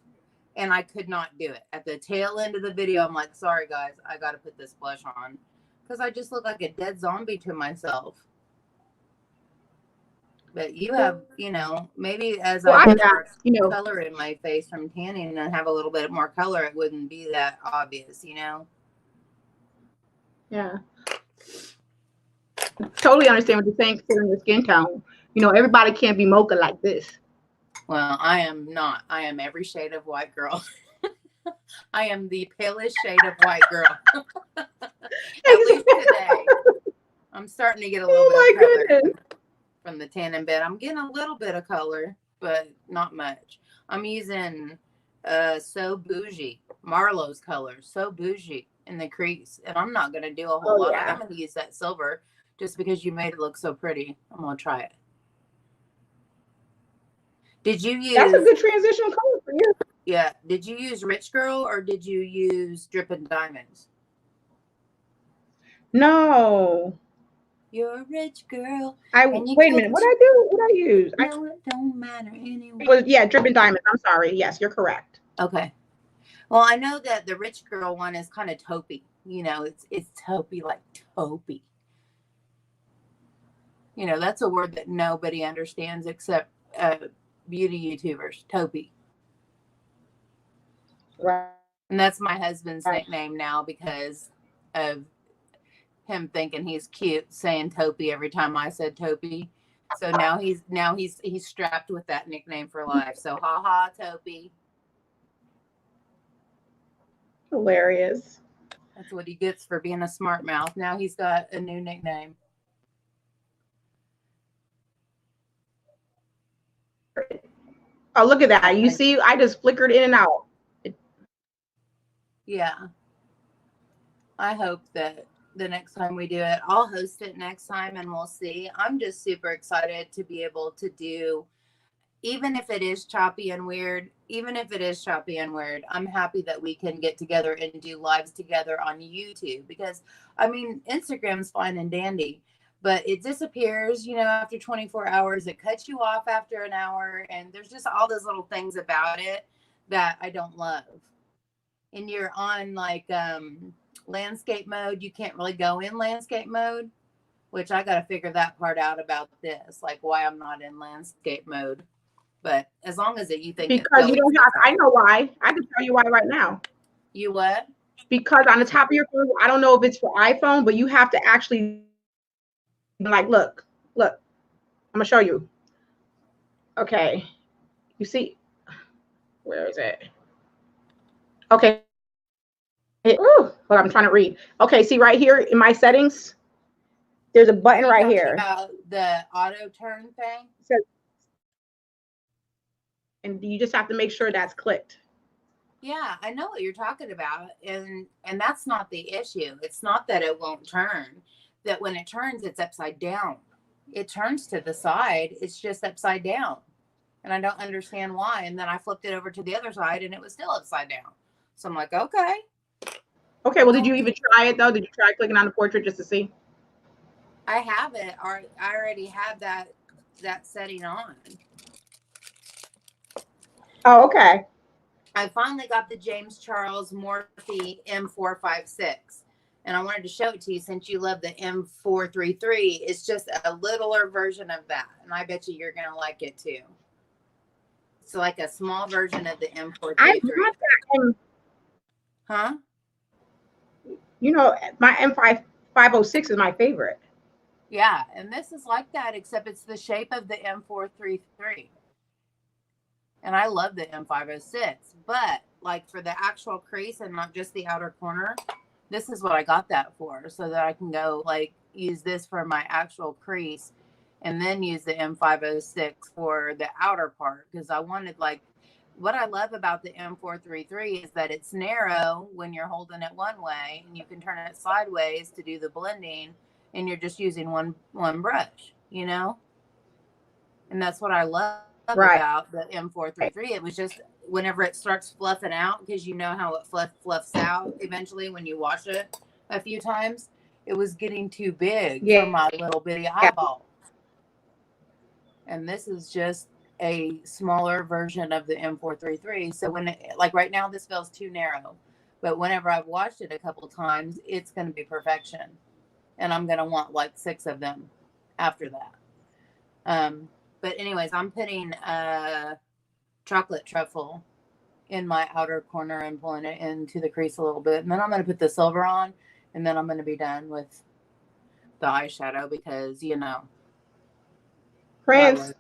and I could not do it. At the tail end of the video, I'm like, sorry guys, I got to put this blush on because I just look like a dead zombie to myself. But you have, maybe as I put more color in my face from tanning and have a little bit more color, it wouldn't be that obvious, Yeah. Totally understand what you're saying considering your skin tone. Everybody can't be mocha like this. Well, I am not. I am every shade of white girl. I am the palest shade of white girl. At least today. I'm starting to get a little bit of color from the tanning bed. I'm getting a little bit of color, but not much. I'm using So Bougie, Marlo's color, So Bougie in the crease. And I'm not going to do a whole lot. I'm going to use that silver just because you made it look so pretty. I'm going to try it. Did you use... That's a good transitional color for you. Yeah. Did you use Rich Girl or did you use Drippin' Diamonds? No. You're a rich girl. Wait a minute. What I do? What I use? No, it don't matter anyway. Well, yeah, Drippin' Diamonds. I'm sorry. Yes, you're correct. Okay. Well, I know that the Rich Girl one is kind of taupey. It's taupey, like taupey. That's a word that nobody understands except beauty YouTubers. Taupey. Right. And that's my husband's nickname now because of him thinking he's cute saying taupey every time I said taupey. So now he's strapped with that nickname for life. So ha taupey. Hilarious. That's what he gets for being a smart mouth. Now he's got a new nickname. Oh, look at that. You see, I just flickered in and out. Yeah. I hope that the next time we do it, I'll host it next time and we'll see. I'm just super excited to be able to do, even if it is choppy and weird, I'm happy that we can get together and do lives together on YouTube because, Instagram's fine and dandy, but it disappears, after 24 hours. It cuts you off after an hour, and there's just all those little things about it that I don't love. And you're on landscape mode. You can't really go in landscape mode, which I got to figure that part out about this, like why I'm not in landscape mode. But as long as you think because you don't have, I know why. I can tell you why right now. You what? Because on the top of your phone, I don't know if it's for iPhone, but you have to actually look. I'm gonna show you. Okay, you see, where is it? Okay. Ooh, well, I'm trying to read. Okay, see right here in my settings, there's a button right here. About the auto turn thing. And you just have to make sure that's clicked. Yeah, I know what you're talking about, and that's not the issue. It's not that it won't turn. That when it turns, it's upside down. It turns to the side. It's just upside down, and I don't understand why. And then I flipped it over to the other side, and it was still upside down. So I'm like, okay. Okay, well, did you even try it, though? Did you try clicking on the portrait just to see? I have it. I already have that setting on. Oh, okay. I finally got the James Charles Morphe M456. And I wanted to show it to you since you love the M433. It's just a littler version of that. And I bet you're going to like it, too. It's like a small version of the M433. I want that. Huh? My M506 is my favorite. Yeah, and this is like that, except it's the shape of the M433. And I love the M506. But, for the actual crease and not just the outer corner, this is what I got that for. So that I can go, use this for my actual crease and then use the M506 for the outer part, because I wanted, like, what I love about the M433 is that it's narrow when you're holding it one way, and you can turn it sideways to do the blending, and you're just using one brush, you know? And that's what I love about the M433. It was just whenever it starts fluffing out, because you know how it fluffs out eventually when you wash it a few times, it was getting too big for my little bitty eyeball. And this is just a smaller version of the M433. So when it, like right now, this feels too narrow, but whenever I've washed it a couple times, it's going to be perfection. And I'm going to want like 6 of them after that. But anyways, I'm putting chocolate truffle in my outer corner and pulling it into the crease a little bit. And then I'm going to put the silver on, and then I'm going to be done with the eyeshadow because, you know, Marlo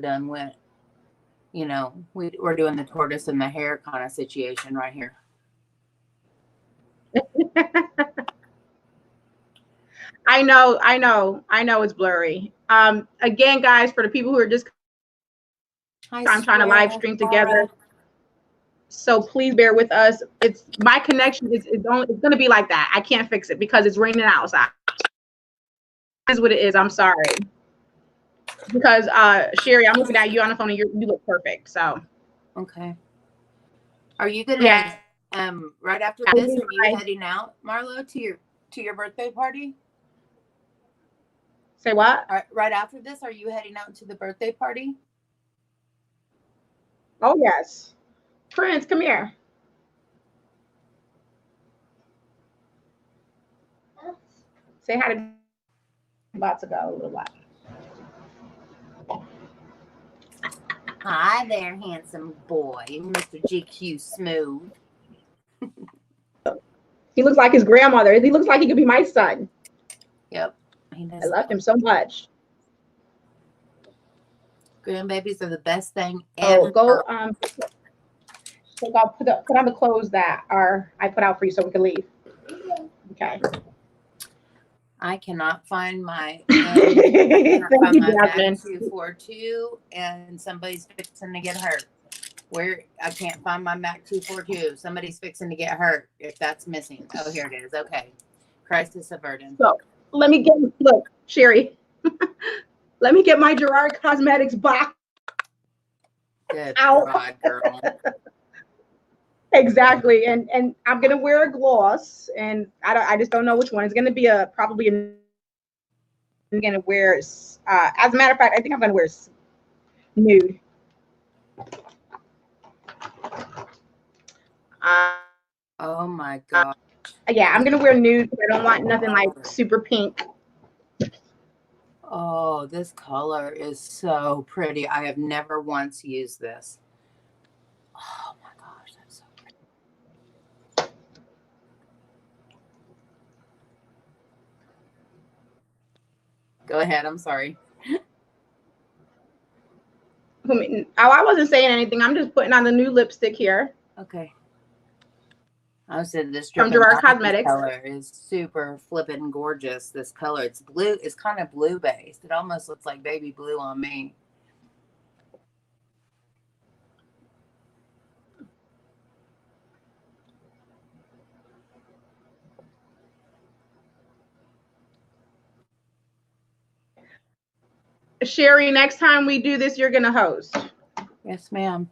done went, you know, we're doing the tortoise and the hare kind of situation right here. I know it's blurry. Again, guys, for the people who are just, I'm trying to live stream together. So please bear with us. It's my connection it's going to be like that. I can't fix it because it's raining outside. Is what it is. I'm sorry. Because Sherry, I'm looking at you on the phone and you look perfect. So okay. Are you gonna right after this, are you heading out, Marlo, to your birthday party? Say what? Right after this, are you heading out to the birthday party? Oh yes. Prince, come here. Say hi to about to go a little while. Hi there, handsome boy, Mr. GQ Smooth. He looks like his grandmother. He looks like he could be my son. Yep. He does. I love him so much. Grandbabies are the best thing ever. Oh, go so I'll put on the clothes that I put out for you so we can leave. Okay. I cannot find my Mac 242, and somebody's fixing to get hurt. I can't find my Mac 242. Somebody's fixing to get hurt. If that's missing. Oh, here it is. Okay. Crisis averted. So let me look, Sherry. Let me get my Gerard Cosmetics box. Good God, girl. Exactly, and I'm gonna wear a gloss, and I just don't know which one. It's gonna be I'm gonna wear. As a matter of fact, I think I'm gonna wear nude. Oh my God. Yeah, I'm gonna wear nude. I don't want nothing like super pink. Oh, this color is so pretty. I have never once used this. Oh my gosh, that's so pretty. Go ahead. I'm sorry. I wasn't saying anything. I'm just putting on the new lipstick here. Okay. I said this from Gerard Cosmetics color is super flippin' gorgeous. This color, it's blue. It's kind of blue based. It almost looks like baby blue on me. Sherry, next time we do this, you're gonna host. Yes, ma'am.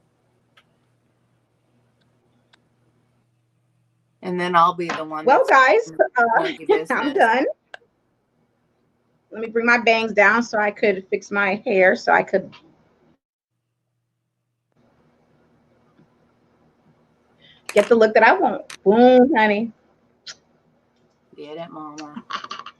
And then I'll be the one. Well, guys, I'm done. Let me bring my bangs down so I could fix my hair, so I could get the look that I want. Boom, honey. Get it, mama. I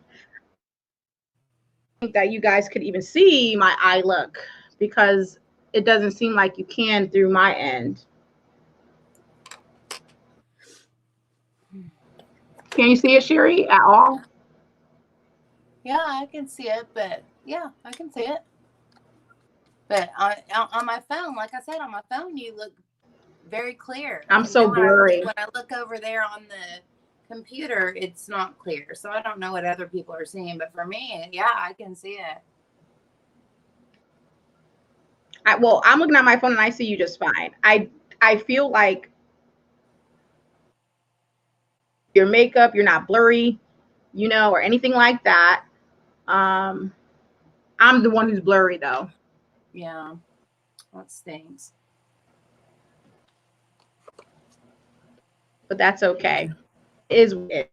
think that you guys could even see my eye look because it doesn't seem like you can through my end. Can you see it, Sherry, at all? Yeah, I can see it, but yeah, I can see it. But on my phone, like I said, on my phone, you look very clear. I'm so blurry. When I look over there on computer, it's not clear. So I don't know what other people are seeing, but for me, yeah, I can see it. Well, I'm looking at my phone and I see you just fine. I feel like your makeup, you're not blurry, or anything like that. Um, I'm the one who's blurry though. Yeah, that stinks. But that's okay. It is it.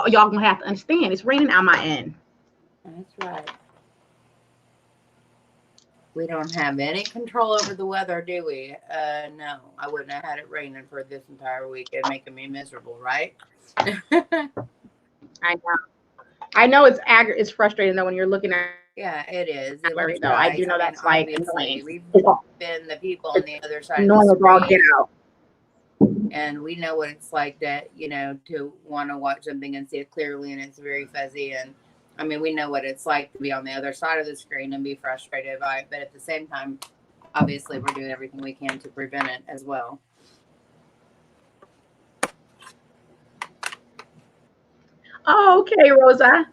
Y'all gonna have to understand. It's raining on my end. That's right. We don't have any control over the weather, do we? No, I wouldn't have had it raining for this entire week and making me miserable, right? I know. I know it's frustrating though when you're looking at. Yeah, it is. It Blurry looks though. I do nice. know I mean, that's like obviously, annoying. we've It's been the people on the other side of the annoying as all get screen, out. and we know what it's like to want to watch something and see it clearly, and it's very fuzzy. And I mean, we know what it's like to be on the other side of the screen and be frustrated by it. But at the same time, obviously, we're doing everything we can to prevent it as well. Oh, okay, Rosa.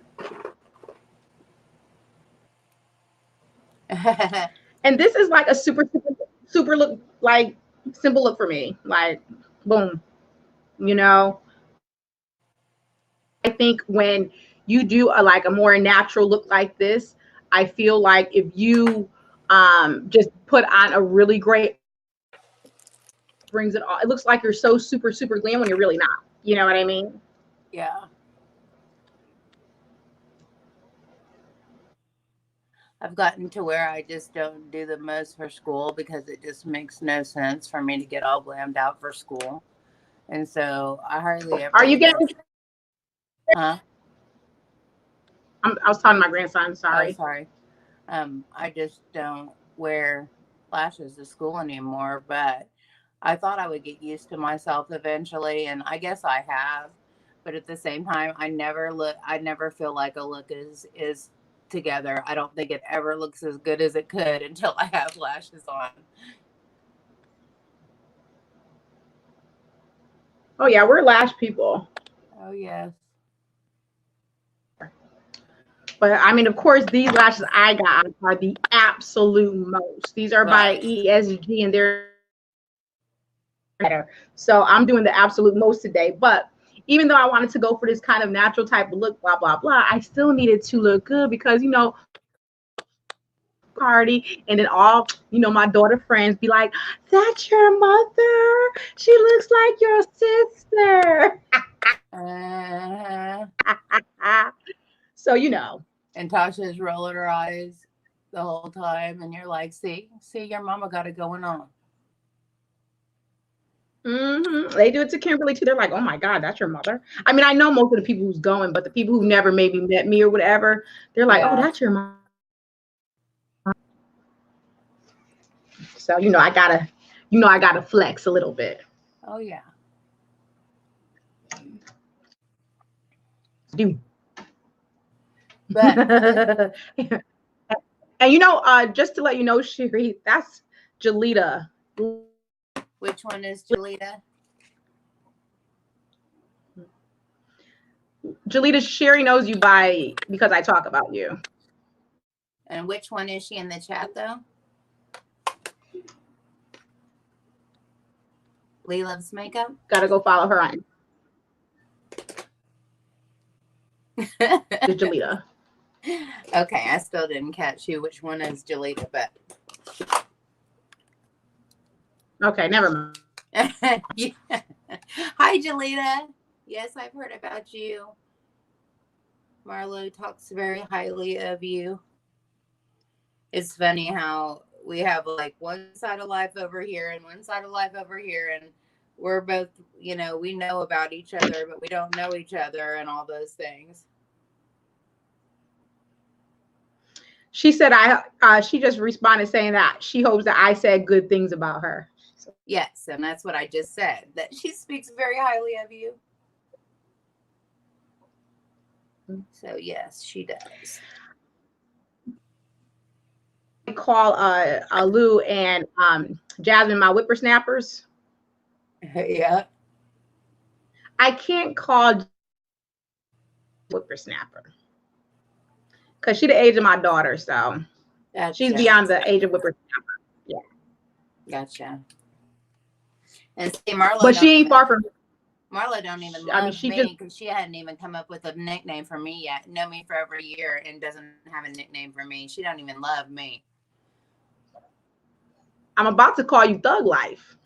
And this is like a super look, like simple look for me. Like, boom. You know, I think when you do like a more natural look like this, I feel like if you just put on a really great, brings it all. It looks like you're so super glam when you're really not. You know what I mean? Yeah. I've gotten to where I just don't do the most for school because it just makes no sense for me to get all glammed out for school. And so I hardly ever Are you wear. getting? Huh? I was talking to my grandson. Oh, Sorry. sorry. I just don't wear lashes to school anymore, but I thought I would get used to myself eventually, and I guess I have. But at the same time, I never feel like a look is together. I don't think it ever looks as good as it could until I have lashes on. Oh yeah, we're lash people. Oh yes. But I mean, of course, these lashes I got are the absolute most. These are by Right. ESG, and they're better. So I'm doing the absolute most today. But even though I wanted to go for this kind of natural type of look, blah blah blah, I still needed to look good because party, and then all my daughter friends be like, "That's your mother. She looks like your sister." Uh, So and Tasha's rolling her eyes the whole time, and you're like, see, your mama got it going on. They do it to Kimberly too. They're like, "Oh my God, that's your mother." I mean, I know most of the people who's going, but the people who never maybe met me or whatever, they're like, "Oh, Yeah. that's your mom." So I gotta flex a little bit. Oh yeah. Do. But And just to let you know, Sherry, that's Jalita. which one is Jalita? Jalita, Sherry knows you because I talk about you. And which one is she in the chat though? Lee Loves Makeup. Gotta go follow her on. It's Jalita. Okay, I still didn't catch you. Which one is Jalita? But Okay, never mind. yeah. Hi, Jalita. Yes, I've heard about you. Marlo talks very highly of you. It's funny how we have like one side of life over here and one side of life over here, and we're both, we know about each other, but we don't know each other and all those things. She said she just responded saying that she hopes that I said good things about her. Yes, and that's what I just said, that she speaks very highly of you. So yes, she does. I call Lou and Jasmine my whippersnappers. Yeah. I can't call whippersnapper because she's the age of my daughter, so she's Gotcha. beyond the age of whippersnapper. Yeah, Gotcha. And see, Marlo but don't she ain't even far from. Marlo don't even I mean, love she just. me because she hadn't even come up with a nickname for me yet. Know me for over a year and doesn't have a nickname for me. She don't even love me. I'm about to call you Thug Life.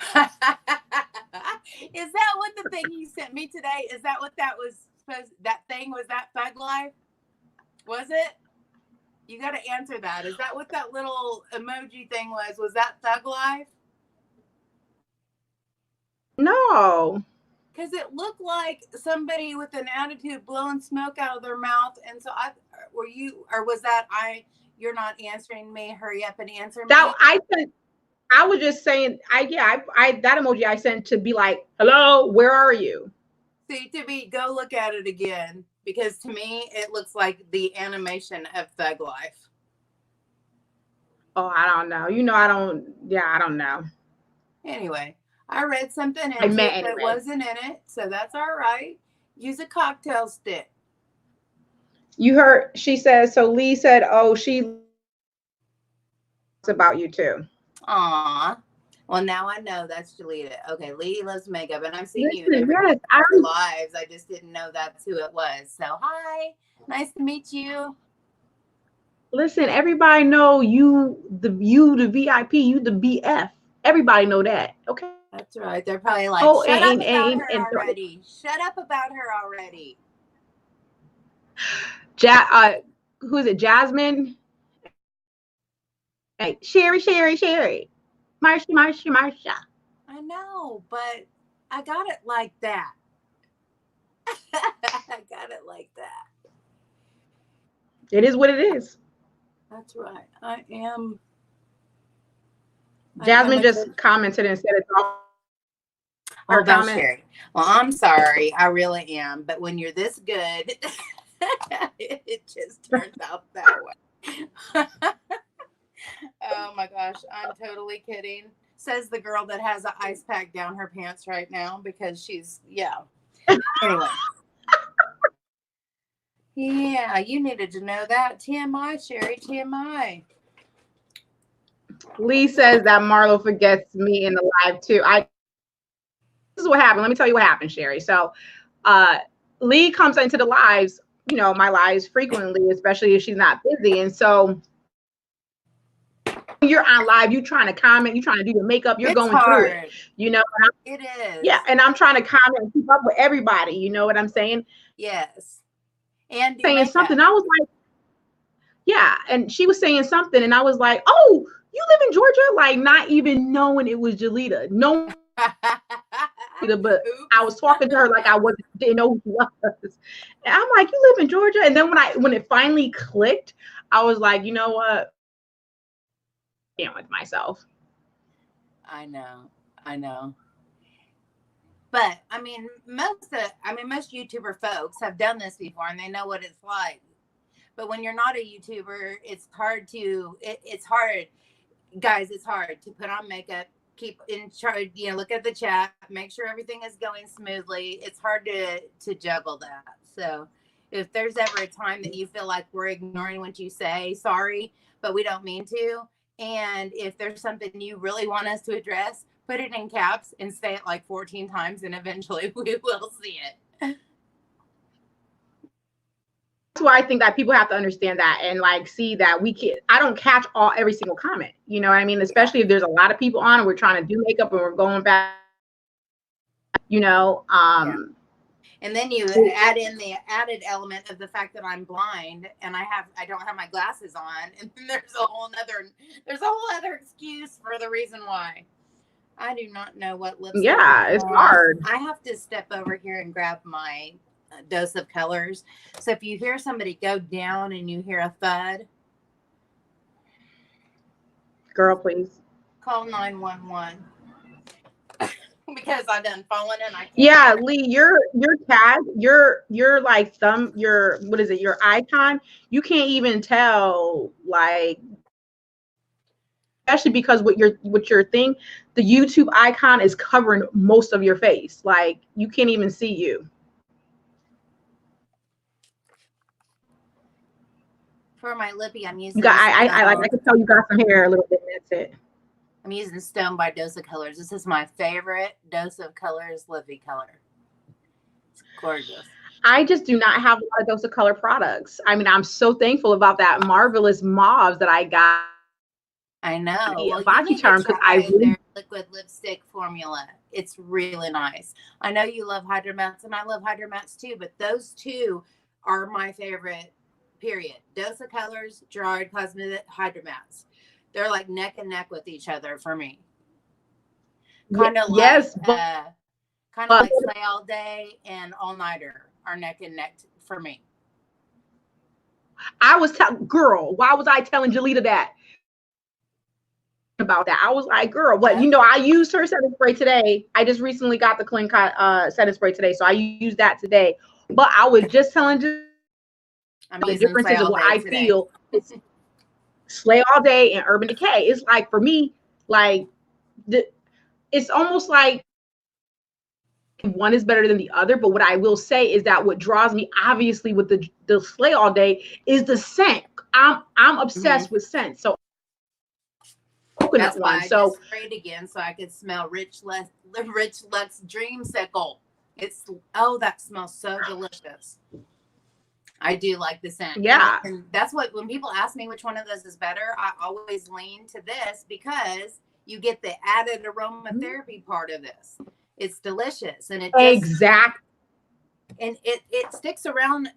Is that what the thing you sent me today? Is that what that was supposed? That thing was that Thug Life? Was it? You got to answer that. Is that what that little emoji thing was? Was that Thug Life? No. Because it looked like somebody with an attitude blowing smoke out of their mouth. And so were you, or was that you're not answering me, hurry up and answer me? That I was just saying, that emoji I sent to be like, hello, where are you? See, go look at it again, because to me, it looks like the animation of Thug Life. Oh, I don't know. I don't know. Anyway, I read something into it that wasn't in it, so that's all right. Use a cocktail stick. You heard, she says, so Lee said, oh, she about you too. Aw. Well, now I know that's Jalita. Okay, Lee loves makeup, and I've seen you in Listen, every yes, lives. I just didn't know that's who it was. So, hi, nice to meet you. Listen, everybody know you the VIP, you the BF. Everybody know that. Okay. That's right. They're probably like, shut up about her already. Shut up about her already. Who is it? Jasmine. Hey, Sherry. Marsha. I know, but I got it like that. I got it like that. It is what it is. That's right. I am. Jasmine just commented and said it's all her comment. Sherry. Well, I'm sorry. I really am. But when you're this good, it just turns out that way. Oh my gosh. I'm totally kidding. Says the girl that has an ice pack down her pants right now because she's, Anyway. Yeah, you needed to know that. TMI, Sherry, TMI. Lee says that Marlo forgets me in the live too. This is what happened. Let me tell you what happened, Sherry. So Lee comes into the lives, my lives frequently, especially if she's not busy. And so you're on live, you trying to comment, you trying to do your makeup, you're going through it, It is. Yeah, and I'm trying to comment and keep up with everybody. You know what I'm saying? Yes. And saying something. I was like, yeah. And she was saying something, and I was like, oh, you live in Georgia? Like, not even knowing it was Jalita. No, but I was talking to her like I didn't know who she was. And I'm like, you live in Georgia? And then when it finally clicked, I was like, you know what? With myself. I know. But I mean, most YouTuber folks have done this before and they know what it's like. But when you're not a YouTuber, it's hard, guys. It's hard to put on makeup, keep in charge, look at the chat, make sure everything is going smoothly. It's hard to juggle that. So if there's ever a time that you feel like we're ignoring what you say, sorry, but we don't mean to. And if there's something you really want us to address, put it in caps and say it like 14 times, and eventually we will see it. That's why I think that people have to understand that and like see that I don't catch every single comment. You know what I mean? Especially if there's a lot of people on and we're trying to do makeup and we're going back, And then you add in the added element of the fact that I'm blind and I don't have my glasses on, and then there's a whole other excuse for the reason why. I do not know what lipstick. Yeah, it's hard. I have to step over here and grab my dose of colors. So if you hear somebody go down and you hear a thud, girl, please call 911. Because I done fallen and I can't. Yeah, Lee, your tag, your like thumb, what is it, your icon, you can't even tell, like especially because with your thing, the YouTube icon is covering most of your face. Like you can't even see you. For my lippy, I'm You got using I can tell you got some hair a little bit. That's it. I'm using Stone by Dose of Colors. This is my favorite Dose of Colors lippy color. It's gorgeous. I just do not have a lot of Dose of Color products. I mean, I'm so thankful about that marvelous mauve that I got. I know. Well, you Body need Charm to because try I really their liquid lipstick formula. It's really nice. I know you love Hydromats, and I love Hydromats too, but those two are my favorite, period. Dose of Colors, Gerard Cosmetic, Hydromats. They're like neck and neck with each other for me. Kind of yes, like Slay All Day and All Nighter are neck and neck for me. I was telling girl, why was I telling Jalita that? About that. I was like, girl, what? You know, I used her setting spray today. I just recently got the clean setting spray today, so I used that today. But I was just telling the differences of what I feel. It's Slay All Day and Urban Decay. It's like for me, like it's almost like one is better than the other. But what I will say is that what draws me, obviously, with the Slay All Day is the scent. I'm obsessed with scent. So that's why I just sprayed again so I could smell Rich Lux Dreamsicle. That smells so delicious. I do like the scent. Yeah. And that's what, when people ask me which one of those is better, I always lean to this because you get the added aromatherapy part of this. It's delicious. And it exactly. And it sticks around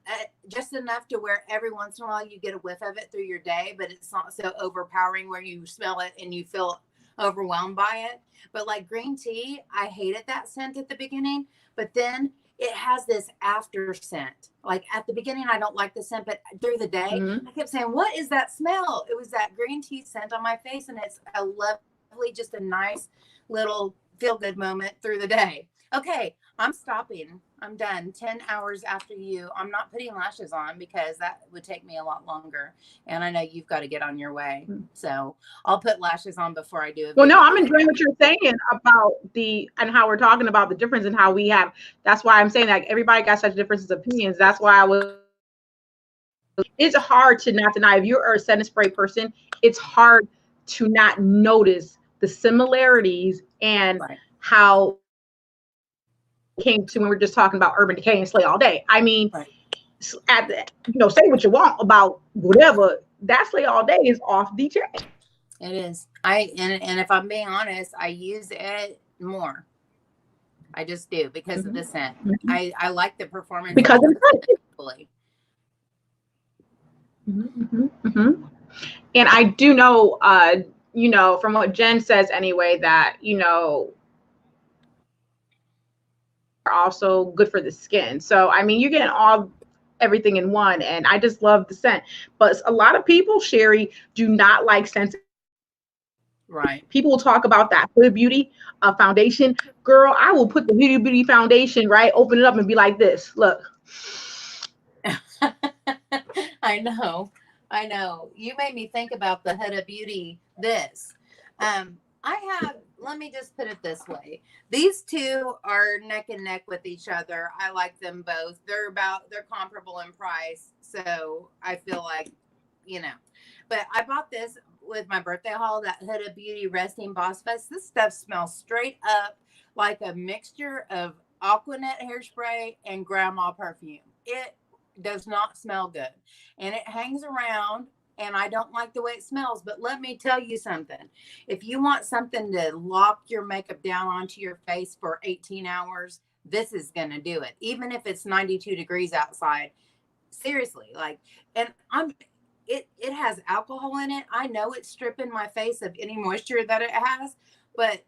just enough to where every once in a while you get a whiff of it through your day, but it's not so overpowering where you smell it and you feel overwhelmed by it. But like green tea, I hated that scent at the beginning, but then it has this after scent. Like at the beginning, I don't like the scent, but through the day, I kept saying, what is that smell? It was that green tea scent on my face. And it's a lovely, just a nice little feel good moment through the day. Okay, I'm stopping. I'm done. 10 hours after you. I'm not putting lashes on because that would take me a lot longer. And I know you've got to get on your way. So I'll put lashes on before I do it. Well, no, I'm enjoying what you're saying about and how we're talking about the difference and how we have. That's why I'm saying that everybody got such differences of opinions. That's why it's hard to not deny. If you're a setting spray person, it's hard to not notice the similarities and how came to when we're just talking about Urban Decay and Slay All Day. I mean, at the, say what you want about whatever, that Slay All Day is off the chain. It is. And if I'm being honest, I use it more. I just do because of the scent. I like the performance because of the scent. And I do know, from what Jen says anyway, that are also good for the skin. So I mean, you're getting everything in one, and I just love the scent. But a lot of people, Sherry, do not like scents. Right. People will talk about that Huda Beauty foundation. Girl, I will put the Huda Beauty foundation, right, open it up and be like this. Look. I know. You made me think about the Huda Beauty let me just put it this way. These two are neck and neck with each other. I like them both. They're comparable in price. So I feel like, but I bought this with my birthday haul, that Huda Beauty Resting Boss Fest. This stuff smells straight up like a mixture of Aquanet hairspray and grandma perfume. It does not smell good. And it hangs around. And I don't like the way it smells, but let me tell you something. If you want something to lock your makeup down onto your face for 18 hours, this is going to do it. Even if it's 92 degrees outside. Seriously, it has alcohol in it. I know it's stripping my face of any moisture that it has, but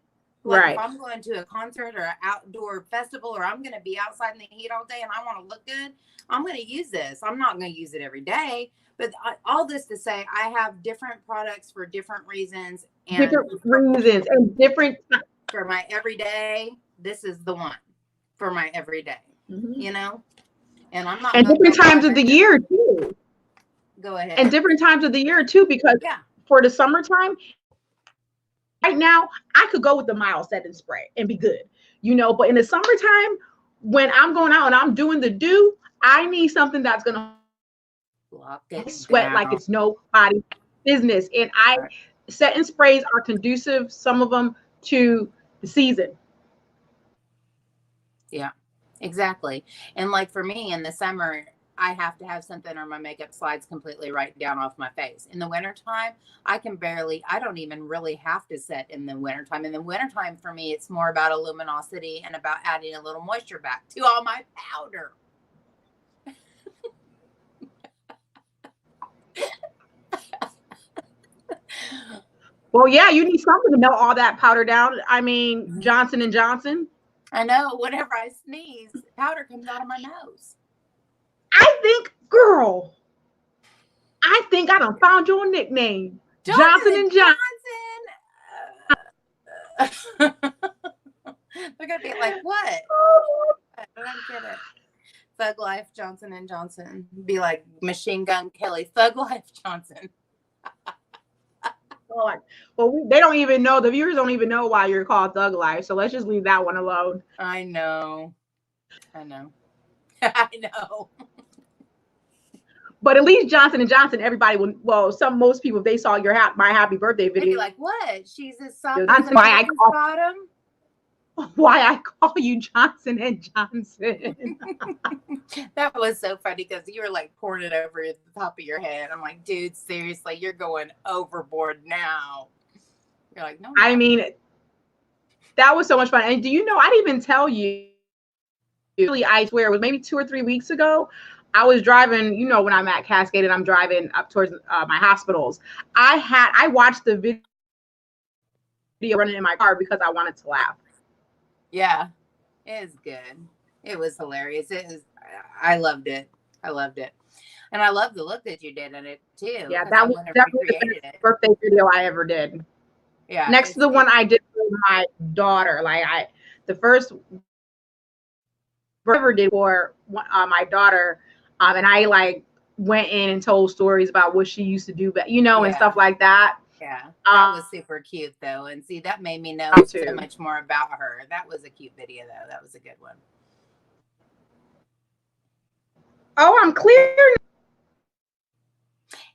if I'm going to a concert or an outdoor festival, or I'm going to be outside in the heat all day and I want to look good, I'm going to use this. I'm not going to use it every day. But all this to say, I have different products for different reasons. And different for my everyday. This is the one for my everyday. And I'm not. And different times of the year too. Go ahead. And different times of the year too, because for the summertime, right now, I could go with the mild setting spray and be good, but in the summertime, when I'm going out and I'm doing the do, I need something that's going to Lock it sweat like down. it's nobody business. And setting sprays are conducive, some of them, to the season. Yeah, exactly. And like for me in the summer, I have to have something or my makeup slides completely right down off my face. In the wintertime, I don't even really have to set in the wintertime. In the wintertime, for me, it's more about a luminosity and about adding a little moisture back to all my powder. Well, yeah, you need something to melt all that powder down. I mean, Johnson and Johnson. I know. Whenever I sneeze, powder comes out of my nose. I think, girl, I done found your nickname. Johnson and Johnson. They're gonna be like, what? I don't get it. Thug Life Johnson and Johnson. Be like Machine Gun Kelly. Thug Life Johnson. Well, they don't even know. The viewers don't even know why you're called Thug Life. So let's just leave that one alone. I know. I know. But at least Johnson and Johnson, everybody will. Well, most people, if they saw your my happy birthday video, they'd be like, "What? She's as soft as that's a why bottom." Why I call you Johnson and Johnson. That was so funny because you were like pouring it over at the top of your head. I'm like, dude, seriously, you're going overboard now. You're like, no. I mean, that was so much fun. And do you know, I didn't even tell you. Really, I swear, it was maybe 2 or 3 weeks ago. I was driving, when I'm at Cascade and I'm driving up towards my hospitals. I watched the video running in my car because I wanted to laugh. Yeah, it was good. It was hilarious. I loved it. And I love the look that you did in it too. Yeah, that was definitely the best birthday video I ever did. Yeah. Next to the one I did with my daughter. The first ever did for my daughter. And I went in and told stories about what she used to do, but and stuff like that. Yeah, that was super cute though. And see, that made me know so much more about her. That was a cute video though. That was a good one. Oh, I'm clear.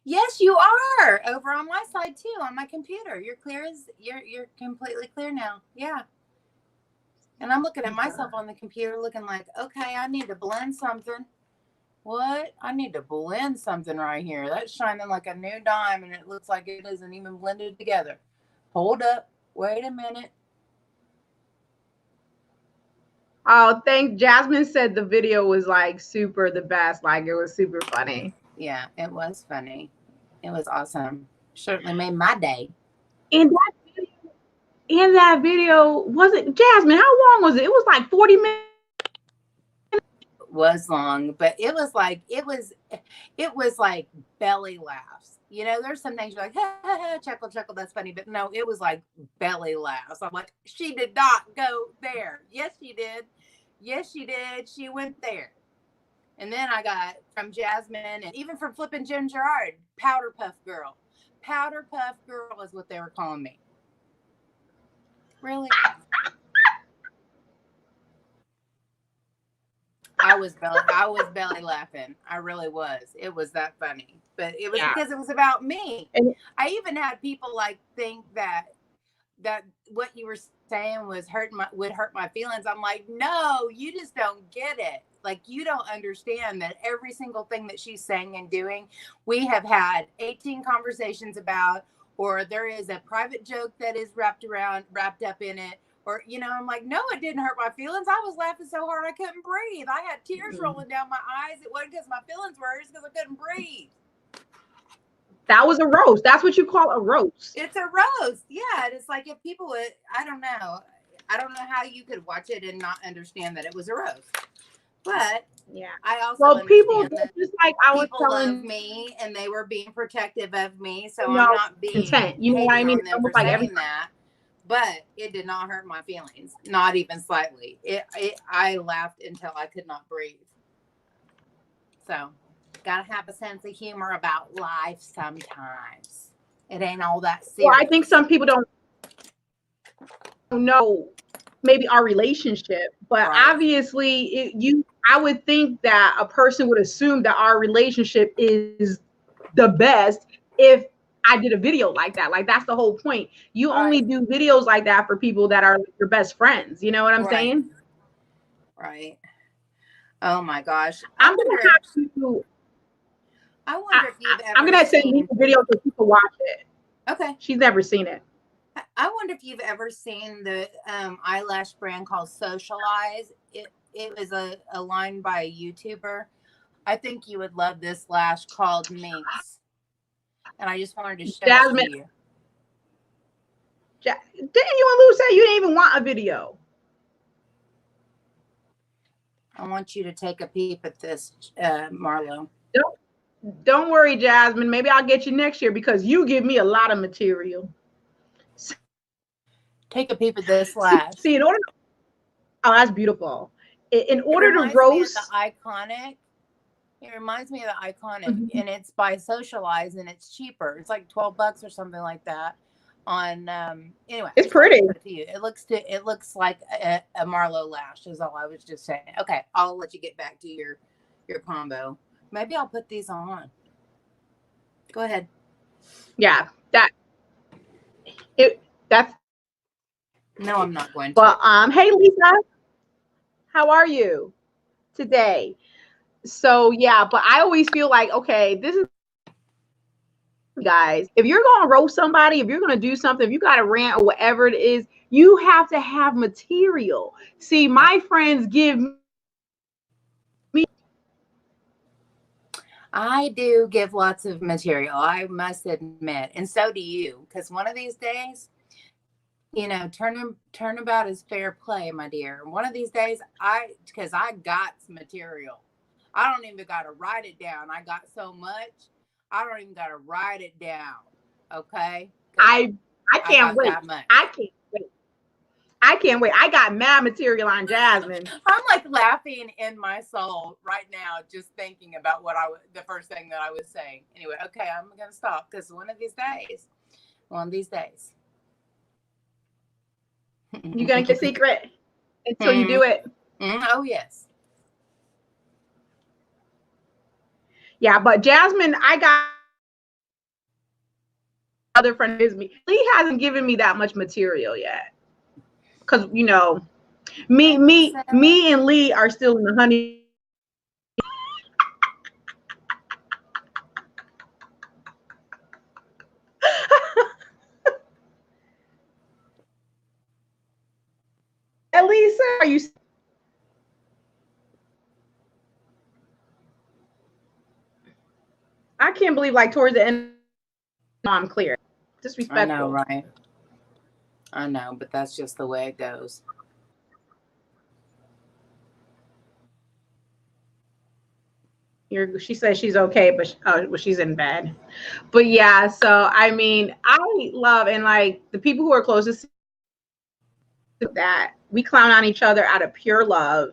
Yes, you are. Over on my side too, on my computer. You're clear as you're completely clear now. Yeah. And I'm looking at myself on the computer looking like, okay, I need to blend something. What? I need to blend something right here. That's shining like a new dime and it looks like it isn't even blended together. Hold up. Wait a minute. Oh, Jasmine said the video was super the best. It was super funny. Yeah, it was funny. It was awesome. Certainly made my day. In that video, was it Jasmine? How long was it? It was like 40 minutes. Was long, but it was like belly laughs. There's some things you're like, ha, ha, ha, chuckle, that's funny, but no, it was like belly laughs. I'm like, she did not go there. Yes, she did. She went there. And then I got from Jasmine and even from flipping Jim Gerard, Powder Puff Girl. Powder Puff Girl is what they were calling me. Really? I was belly laughing. I really was. It was that funny. But it was because it was about me. And I even had people think that what you were saying would hurt my feelings. I'm like, no, you just don't get it. You don't understand that every single thing that she's saying and doing, we have had 18 conversations about, or there is a private joke that is wrapped up in it. Or, I'm like, no, it didn't hurt my feelings. I was laughing so hard I couldn't breathe. I had tears rolling down my eyes. It wasn't because my feelings were hurt, it's because I couldn't breathe. That was a roast. That's what you call a roast. It's a roast. Yeah. And it's like if people would, I don't know how you could watch it and not understand that it was a roast. But yeah, I also people just I was telling me and they were being protective of me. So I'm not being content. You know what I mean? It's almost like that. But it did not hurt my feelings, not even slightly. I laughed until I could not breathe. So, gotta have a sense of humor about life sometimes. It ain't all that serious. Well, I think some people don't. know maybe our relationship, but Right. obviously I would think that a person would assume that our relationship is the best if I did a video like that. Like that's the whole point. You only Right. do videos like that for people that are your best friends. You know what I'm Right. saying? Right. Oh my gosh. I'm gonna have to. Wonder if you've I'm ever gonna send you seen. the video so people watch it. Okay. She's never seen it. I wonder if you've ever seen the eyelash brand called Socialize. It was a line by a YouTuber. I think you would love this lash called Minx. And I just wanted to show it Jasmine, to you. didn't you and Lou say you didn't even want a video? I want you to take a peep at this, Marlo. Don't worry, Jasmine. Maybe I'll get you next year because you give me a lot of material. Take a peep at this lash. See, in order, oh, that's beautiful. In order to me of roast, the Iconic. It reminds me of the Iconic, Mhm. and it's by Socialize, and it's cheaper. It's like $12 or something like that. On anyway, it's pretty. It looks like a Marlo lash. Is all I was just saying. Okay, I'll let you get back to your combo. Maybe I'll put these on. Go ahead. Yeah, that's. No, I'm not going to. But hey Lisa, how are you today? So yeah, but I always feel like okay, this is guys. If you're gonna roast somebody, if you're gonna do something, if you got a rant or whatever it is, you have to have material. See, my friends give me. I do give lots of material, I must admit, and so do you. Because one of these days, turnabout is fair play, my dear. One of these days, because I got some material. I don't even got to write it down. I got so much, I don't even got to write it down. Okay. I can't wait. That much. I can't wait. I can't wait. I got mad material on Jasmine. I'm like laughing in my soul right now, just thinking about the first thing that I was saying. Anyway, okay, I'm gonna stop because one of these days. You gonna keep a secret until you do it. Oh yes. Yeah, but Jasmine, I got other friend is me. Lee hasn't given me that much material yet. Cause me and Lee are still in the honey. Elisa, are you? I can't believe like towards the end, I'm clear. Disrespectful. I know, right? I know, but that's just the way it goes. She says she's okay, but she's in bed. But yeah, so I mean, I love and like the people who are closest to that we clown on each other out of pure love,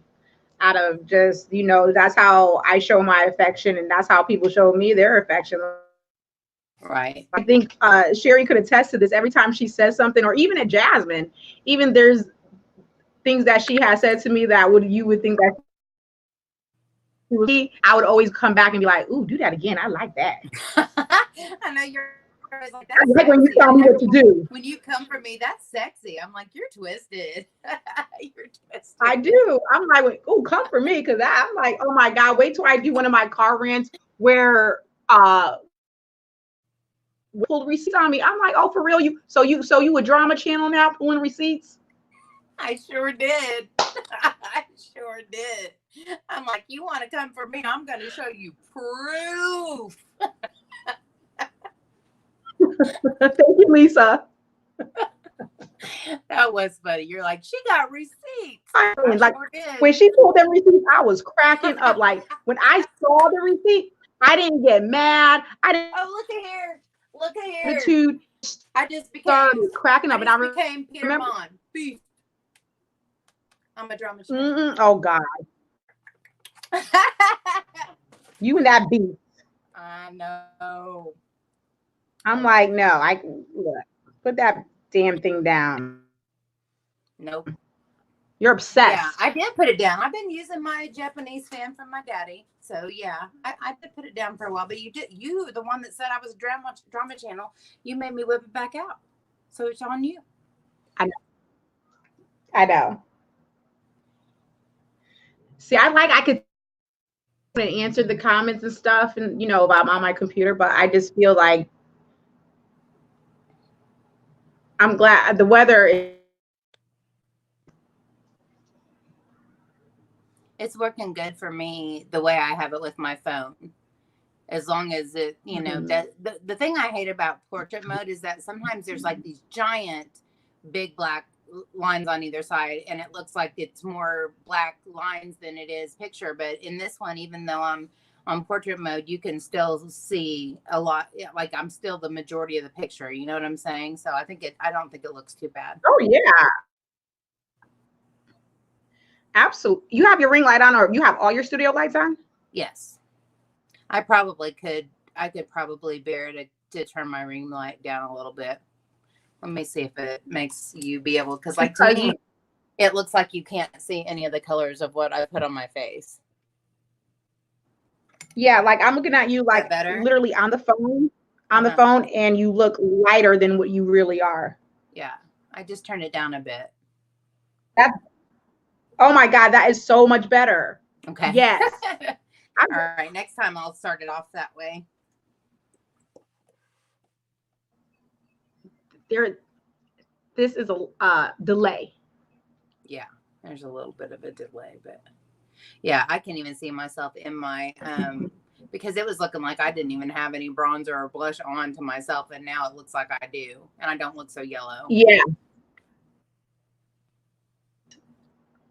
out of just that's how I show my affection, and that's how people show me their affection. Right. I think Sherry could attest to this. Every time she says something, or even at Jasmine, even there's things that she has said to me that you would think that I would always come back and be like, "Ooh, do that again. I like that." I know you're like that's I like when you tell me what to do. When you come for me, that's sexy. I'm like, you're twisted. You're twisted. I do. I'm like, "Oh, come for me," because I'm like, "Oh my God, wait till I do one of my car rants where pull receipts on me." I'm like, "Oh, for real? So you a drama channel now pulling receipts?" I sure did. I sure did. I'm like, you want to come for me? I'm going to show you proof. Thank you, Lisa. That was funny. You're like, she got receipts. I mean, like sure did. when she pulled them receipts, I was cracking up. Like when I saw the receipt, I didn't get mad. I didn't. Oh, look at here. Look at here. Attitude. I just became cracking up, and I became Peter Mon. Beef. I'm a drama channel. Oh God. You and that beef. I know. I'm like, no, look, put that damn thing down. Nope. You're obsessed. Yeah, I did put it down. I've been using my Japanese fan from my daddy. So yeah, I did put it down for a while. But you, the one that said I was a drama channel, you made me whip it back out. So it's on you. I know. I know. See, I could answer the comments and stuff, and about on my computer, but I just feel like I'm glad the weather is. It's working good for me the way I have it with my phone. As long as it, that the thing I hate about portrait mode is that sometimes there's like these giant big black lines on either side, and it looks like it's more black lines than it is picture. But in this one, even though I'm on portrait mode, you can still see a lot. Like I'm still the majority of the picture. You know what I'm saying? So I don't think it looks too bad. Oh yeah, absolutely. You have your ring light on, or you have all your studio lights on? Yes. I could probably bear to turn my ring light down a little bit. Let me see if it makes you be able, because like to me, it looks like you can't see any of the colors of what I put on my face. Yeah, like I'm looking at you like literally on the phone, and you look lighter than what you really are. Yeah, I just turned it down a bit. Oh my God, that is so much better. Okay. Yes. All right, next time I'll start it off that way. This is a delay. Yeah, there's a little bit of a delay, but yeah, I can't even see myself in my because it was looking like I didn't even have any bronzer or blush on to myself, and now it looks like I do, and I don't look so yellow. Yeah.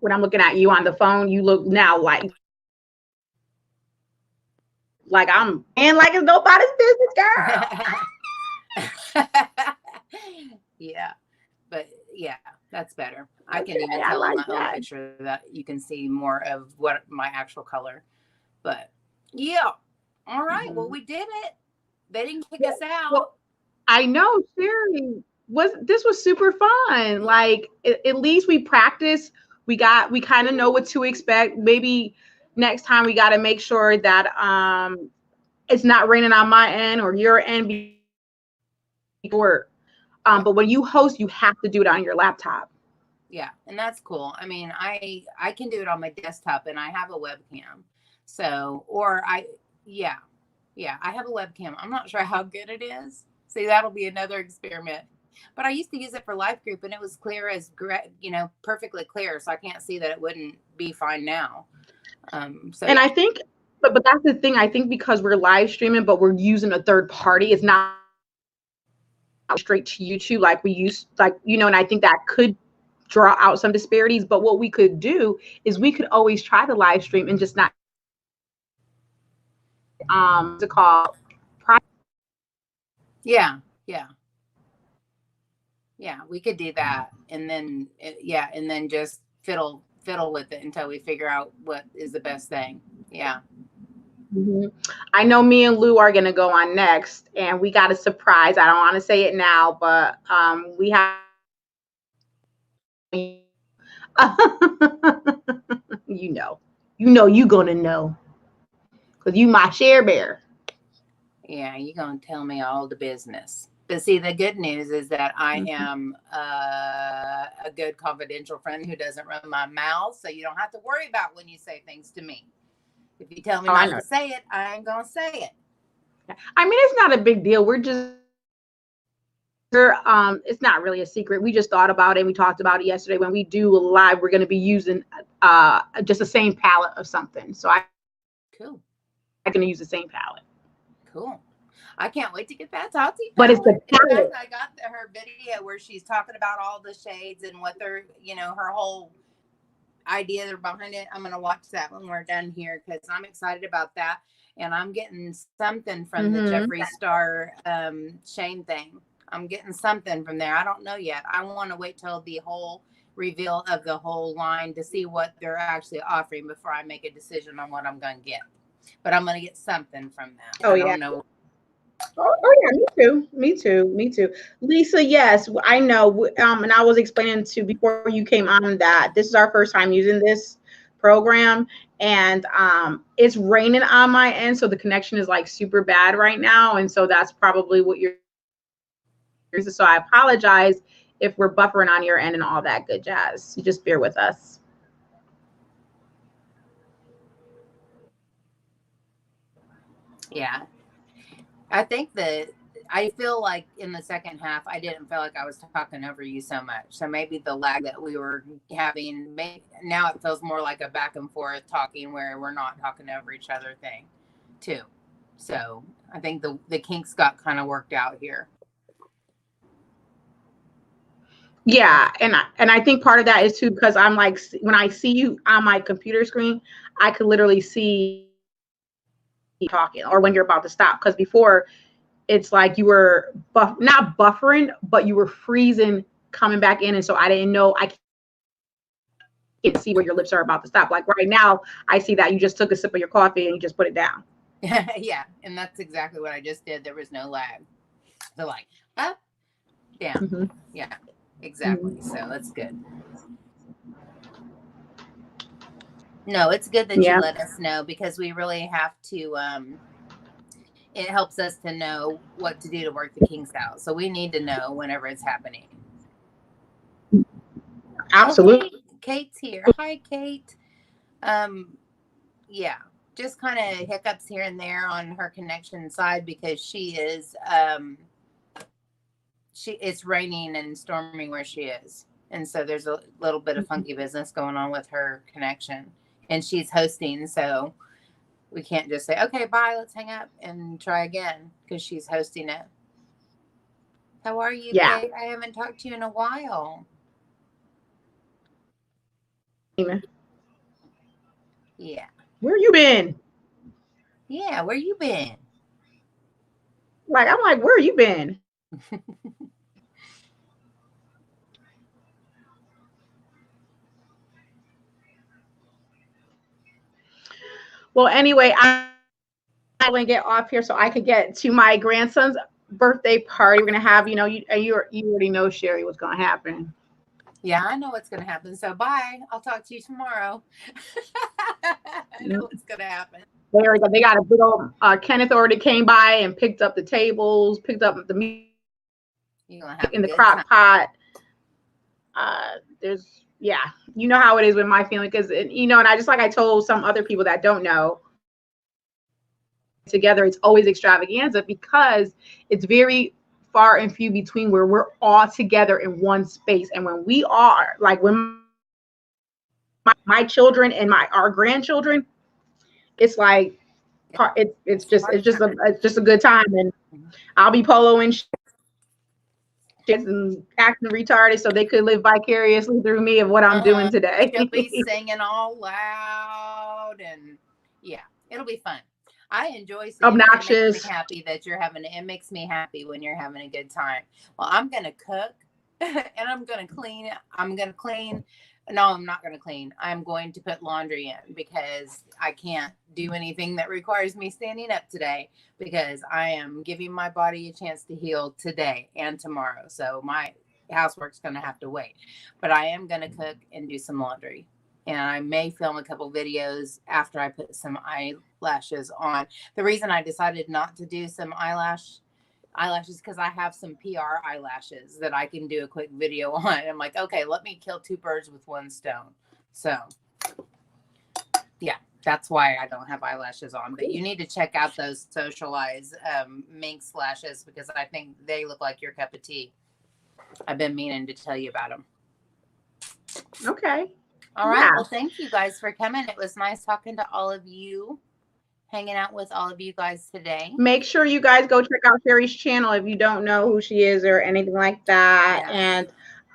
When I'm looking at you on the phone, you look now like I'm and like it's nobody's business, girl. Yeah, but yeah, that's better. I can even tell in my own picture that you can see more of what my actual color. But yeah, all right. Well, we did it. They didn't kick us out. Well, I know, Sherry. This was super fun. Like at least we practiced. We kind of know what to expect. Maybe next time we got to make sure that it's not raining on my end or your end before. But when you host, you have to do it on your laptop. Yeah, and that's cool. I mean, I can do it on my desktop, and I have a webcam. So, or I have a webcam. I'm not sure how good it is. See, that'll be another experiment. But I used to use it for Life Group, and it was clear as perfectly clear. So I can't see that it wouldn't be fine now. And I think, but that's the thing. I think because we're live streaming, but we're using a third party, it's not straight to YouTube like we used, and I think that could draw out some disparities. But what we could do is we could always try the live stream and just not to call. Yeah, we could do that, and then just fiddle with it until we figure out what is the best thing. Yeah. Mm-hmm. I know me and Lou are gonna go on next, and we got a surprise. I don't want to say it now, but we have. you gonna know, because you my share bear. Yeah, you're gonna tell me all the business. But see, the good news is that I am a good confidential friend who doesn't run my mouth, so you don't have to worry about when you say things to me. If you tell me not to say it, I ain't gonna say it. I mean, it's not a big deal. It's not really a secret. We just thought about it. We talked about it yesterday. When we do a live, we're going to be using just the same palette of something. So I'm going to use the same palette. Cool. I can't wait to get that Tati palette. But it's the palette. I got her video where she's talking about all the shades and what they're, her whole idea behind it. I'm going to watch that when we're done here because I'm excited about that. And I'm getting something from the Jeffree Star Shane thing. I'm getting something from there. I don't know yet. I want to wait till the whole reveal of the whole line to see what they're actually offering before I make a decision on what I'm going to get. But I'm going to get something from that. I don't know. Oh yeah, me too. Me too. Me too. Lisa, yes, I know. And I was explaining to before you came on that this is our first time using this program, and it's raining on my end, so the connection is like super bad right now, and so that's probably what you're. So I apologize if we're buffering on your end and all that good jazz. You just bear with us. Yeah. I think that I feel like in the second half, I didn't feel like I was talking over you so much. So maybe the lag that we were having, now it feels more like a back and forth talking where we're not talking over each other thing, too. So I think the kinks got kind of worked out here. Yeah, and I think part of that is too because I'm like when I see you on my computer screen, I could literally see talking or when you're about to stop. Because before it's like you were not buffering, but you were freezing coming back in, and so I didn't know I can't see where your lips are about to stop. Like right now, I see that you just took a sip of your coffee and you just put it down. Yeah, and that's exactly what I just did. There was no lag. So like up, down. Mm-hmm. Yeah, exactly. Mm-hmm. So that's good. No, it's good that you Yeah. let us know because we really have to it helps us to know what to do to work the kinks out. So we need to know whenever it's happening. Absolutely. Okay, Kate's here. Hi, Kate. Um, yeah, just kind of hiccups here and there on her connection side because it's raining and storming where she is. And so there's a little bit of funky business going on with her connection. And she's hosting, so we can't just say, okay, bye, let's hang up and try again because she's hosting it. How are you, Yeah. Kate? I haven't talked to you in a while. Yeah. Where you been? Yeah, where you been? Like I'm like, where you been? Well, anyway, I'm gonna get off here so I could get to my grandson's birthday party. We're gonna have, you already know Sherry what's gonna happen. Yeah, I know what's going to happen. So bye. I'll talk to you tomorrow. I know what's going to happen. They got a big old Kenneth already came by and picked up the tables, picked up the meat You're going to have in a the good time. crock pot. Yeah, you know how it is with my family because and I just like I told some other people that don't know. Together, it's always extravaganza because it's very far and few between where we're all together in one space. And when we are like when my children and our grandchildren, it's like it's just a good time, and I'll be poloing shit and acting retarded so they could live vicariously through me of what I'm doing today. She'll be singing all loud, and yeah, it'll be fun. I enjoy seeing Obnoxious. It makes me happy that you're having it. It makes me happy when you're having a good time. Well, I'm gonna cook and I'm gonna clean. No, I'm not going to clean. I'm going to put laundry in because I can't do anything that requires me standing up today because I am giving my body a chance to heal today and tomorrow. So my housework's going to have to wait. But I am going to cook and do some laundry. And I may film a couple videos after I put some eyelashes on. The reason I decided not to do some eyelashes because I have some PR eyelashes that I can do a quick video on. I'm like, okay, let me kill two birds with one stone. So yeah, that's why I don't have eyelashes on. But you need to check out those Socialize Minx lashes because I think they look like your cup of tea. I've been meaning to tell you about them. Okay. All right. Yeah. Well, thank you guys for coming. It was nice talking to all of you. Hanging out with all of you guys today. Make sure you guys go check out Sherry's channel if you don't know who she is or anything like that. Yeah. And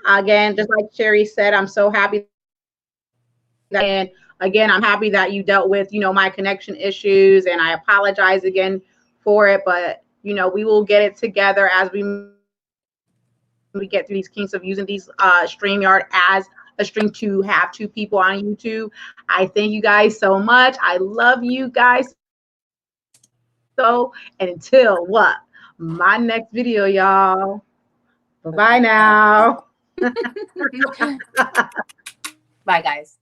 again, just like Sherry said, I'm so happy. And again, I'm happy that you dealt with, my connection issues, and I apologize again for it. But, we will get it together as we get through these kinks of using these StreamYard as a stream to have two people on YouTube. I thank you guys so much. I love you guys. So, and until what? my next video, y'all. Bye-bye now. Bye, guys.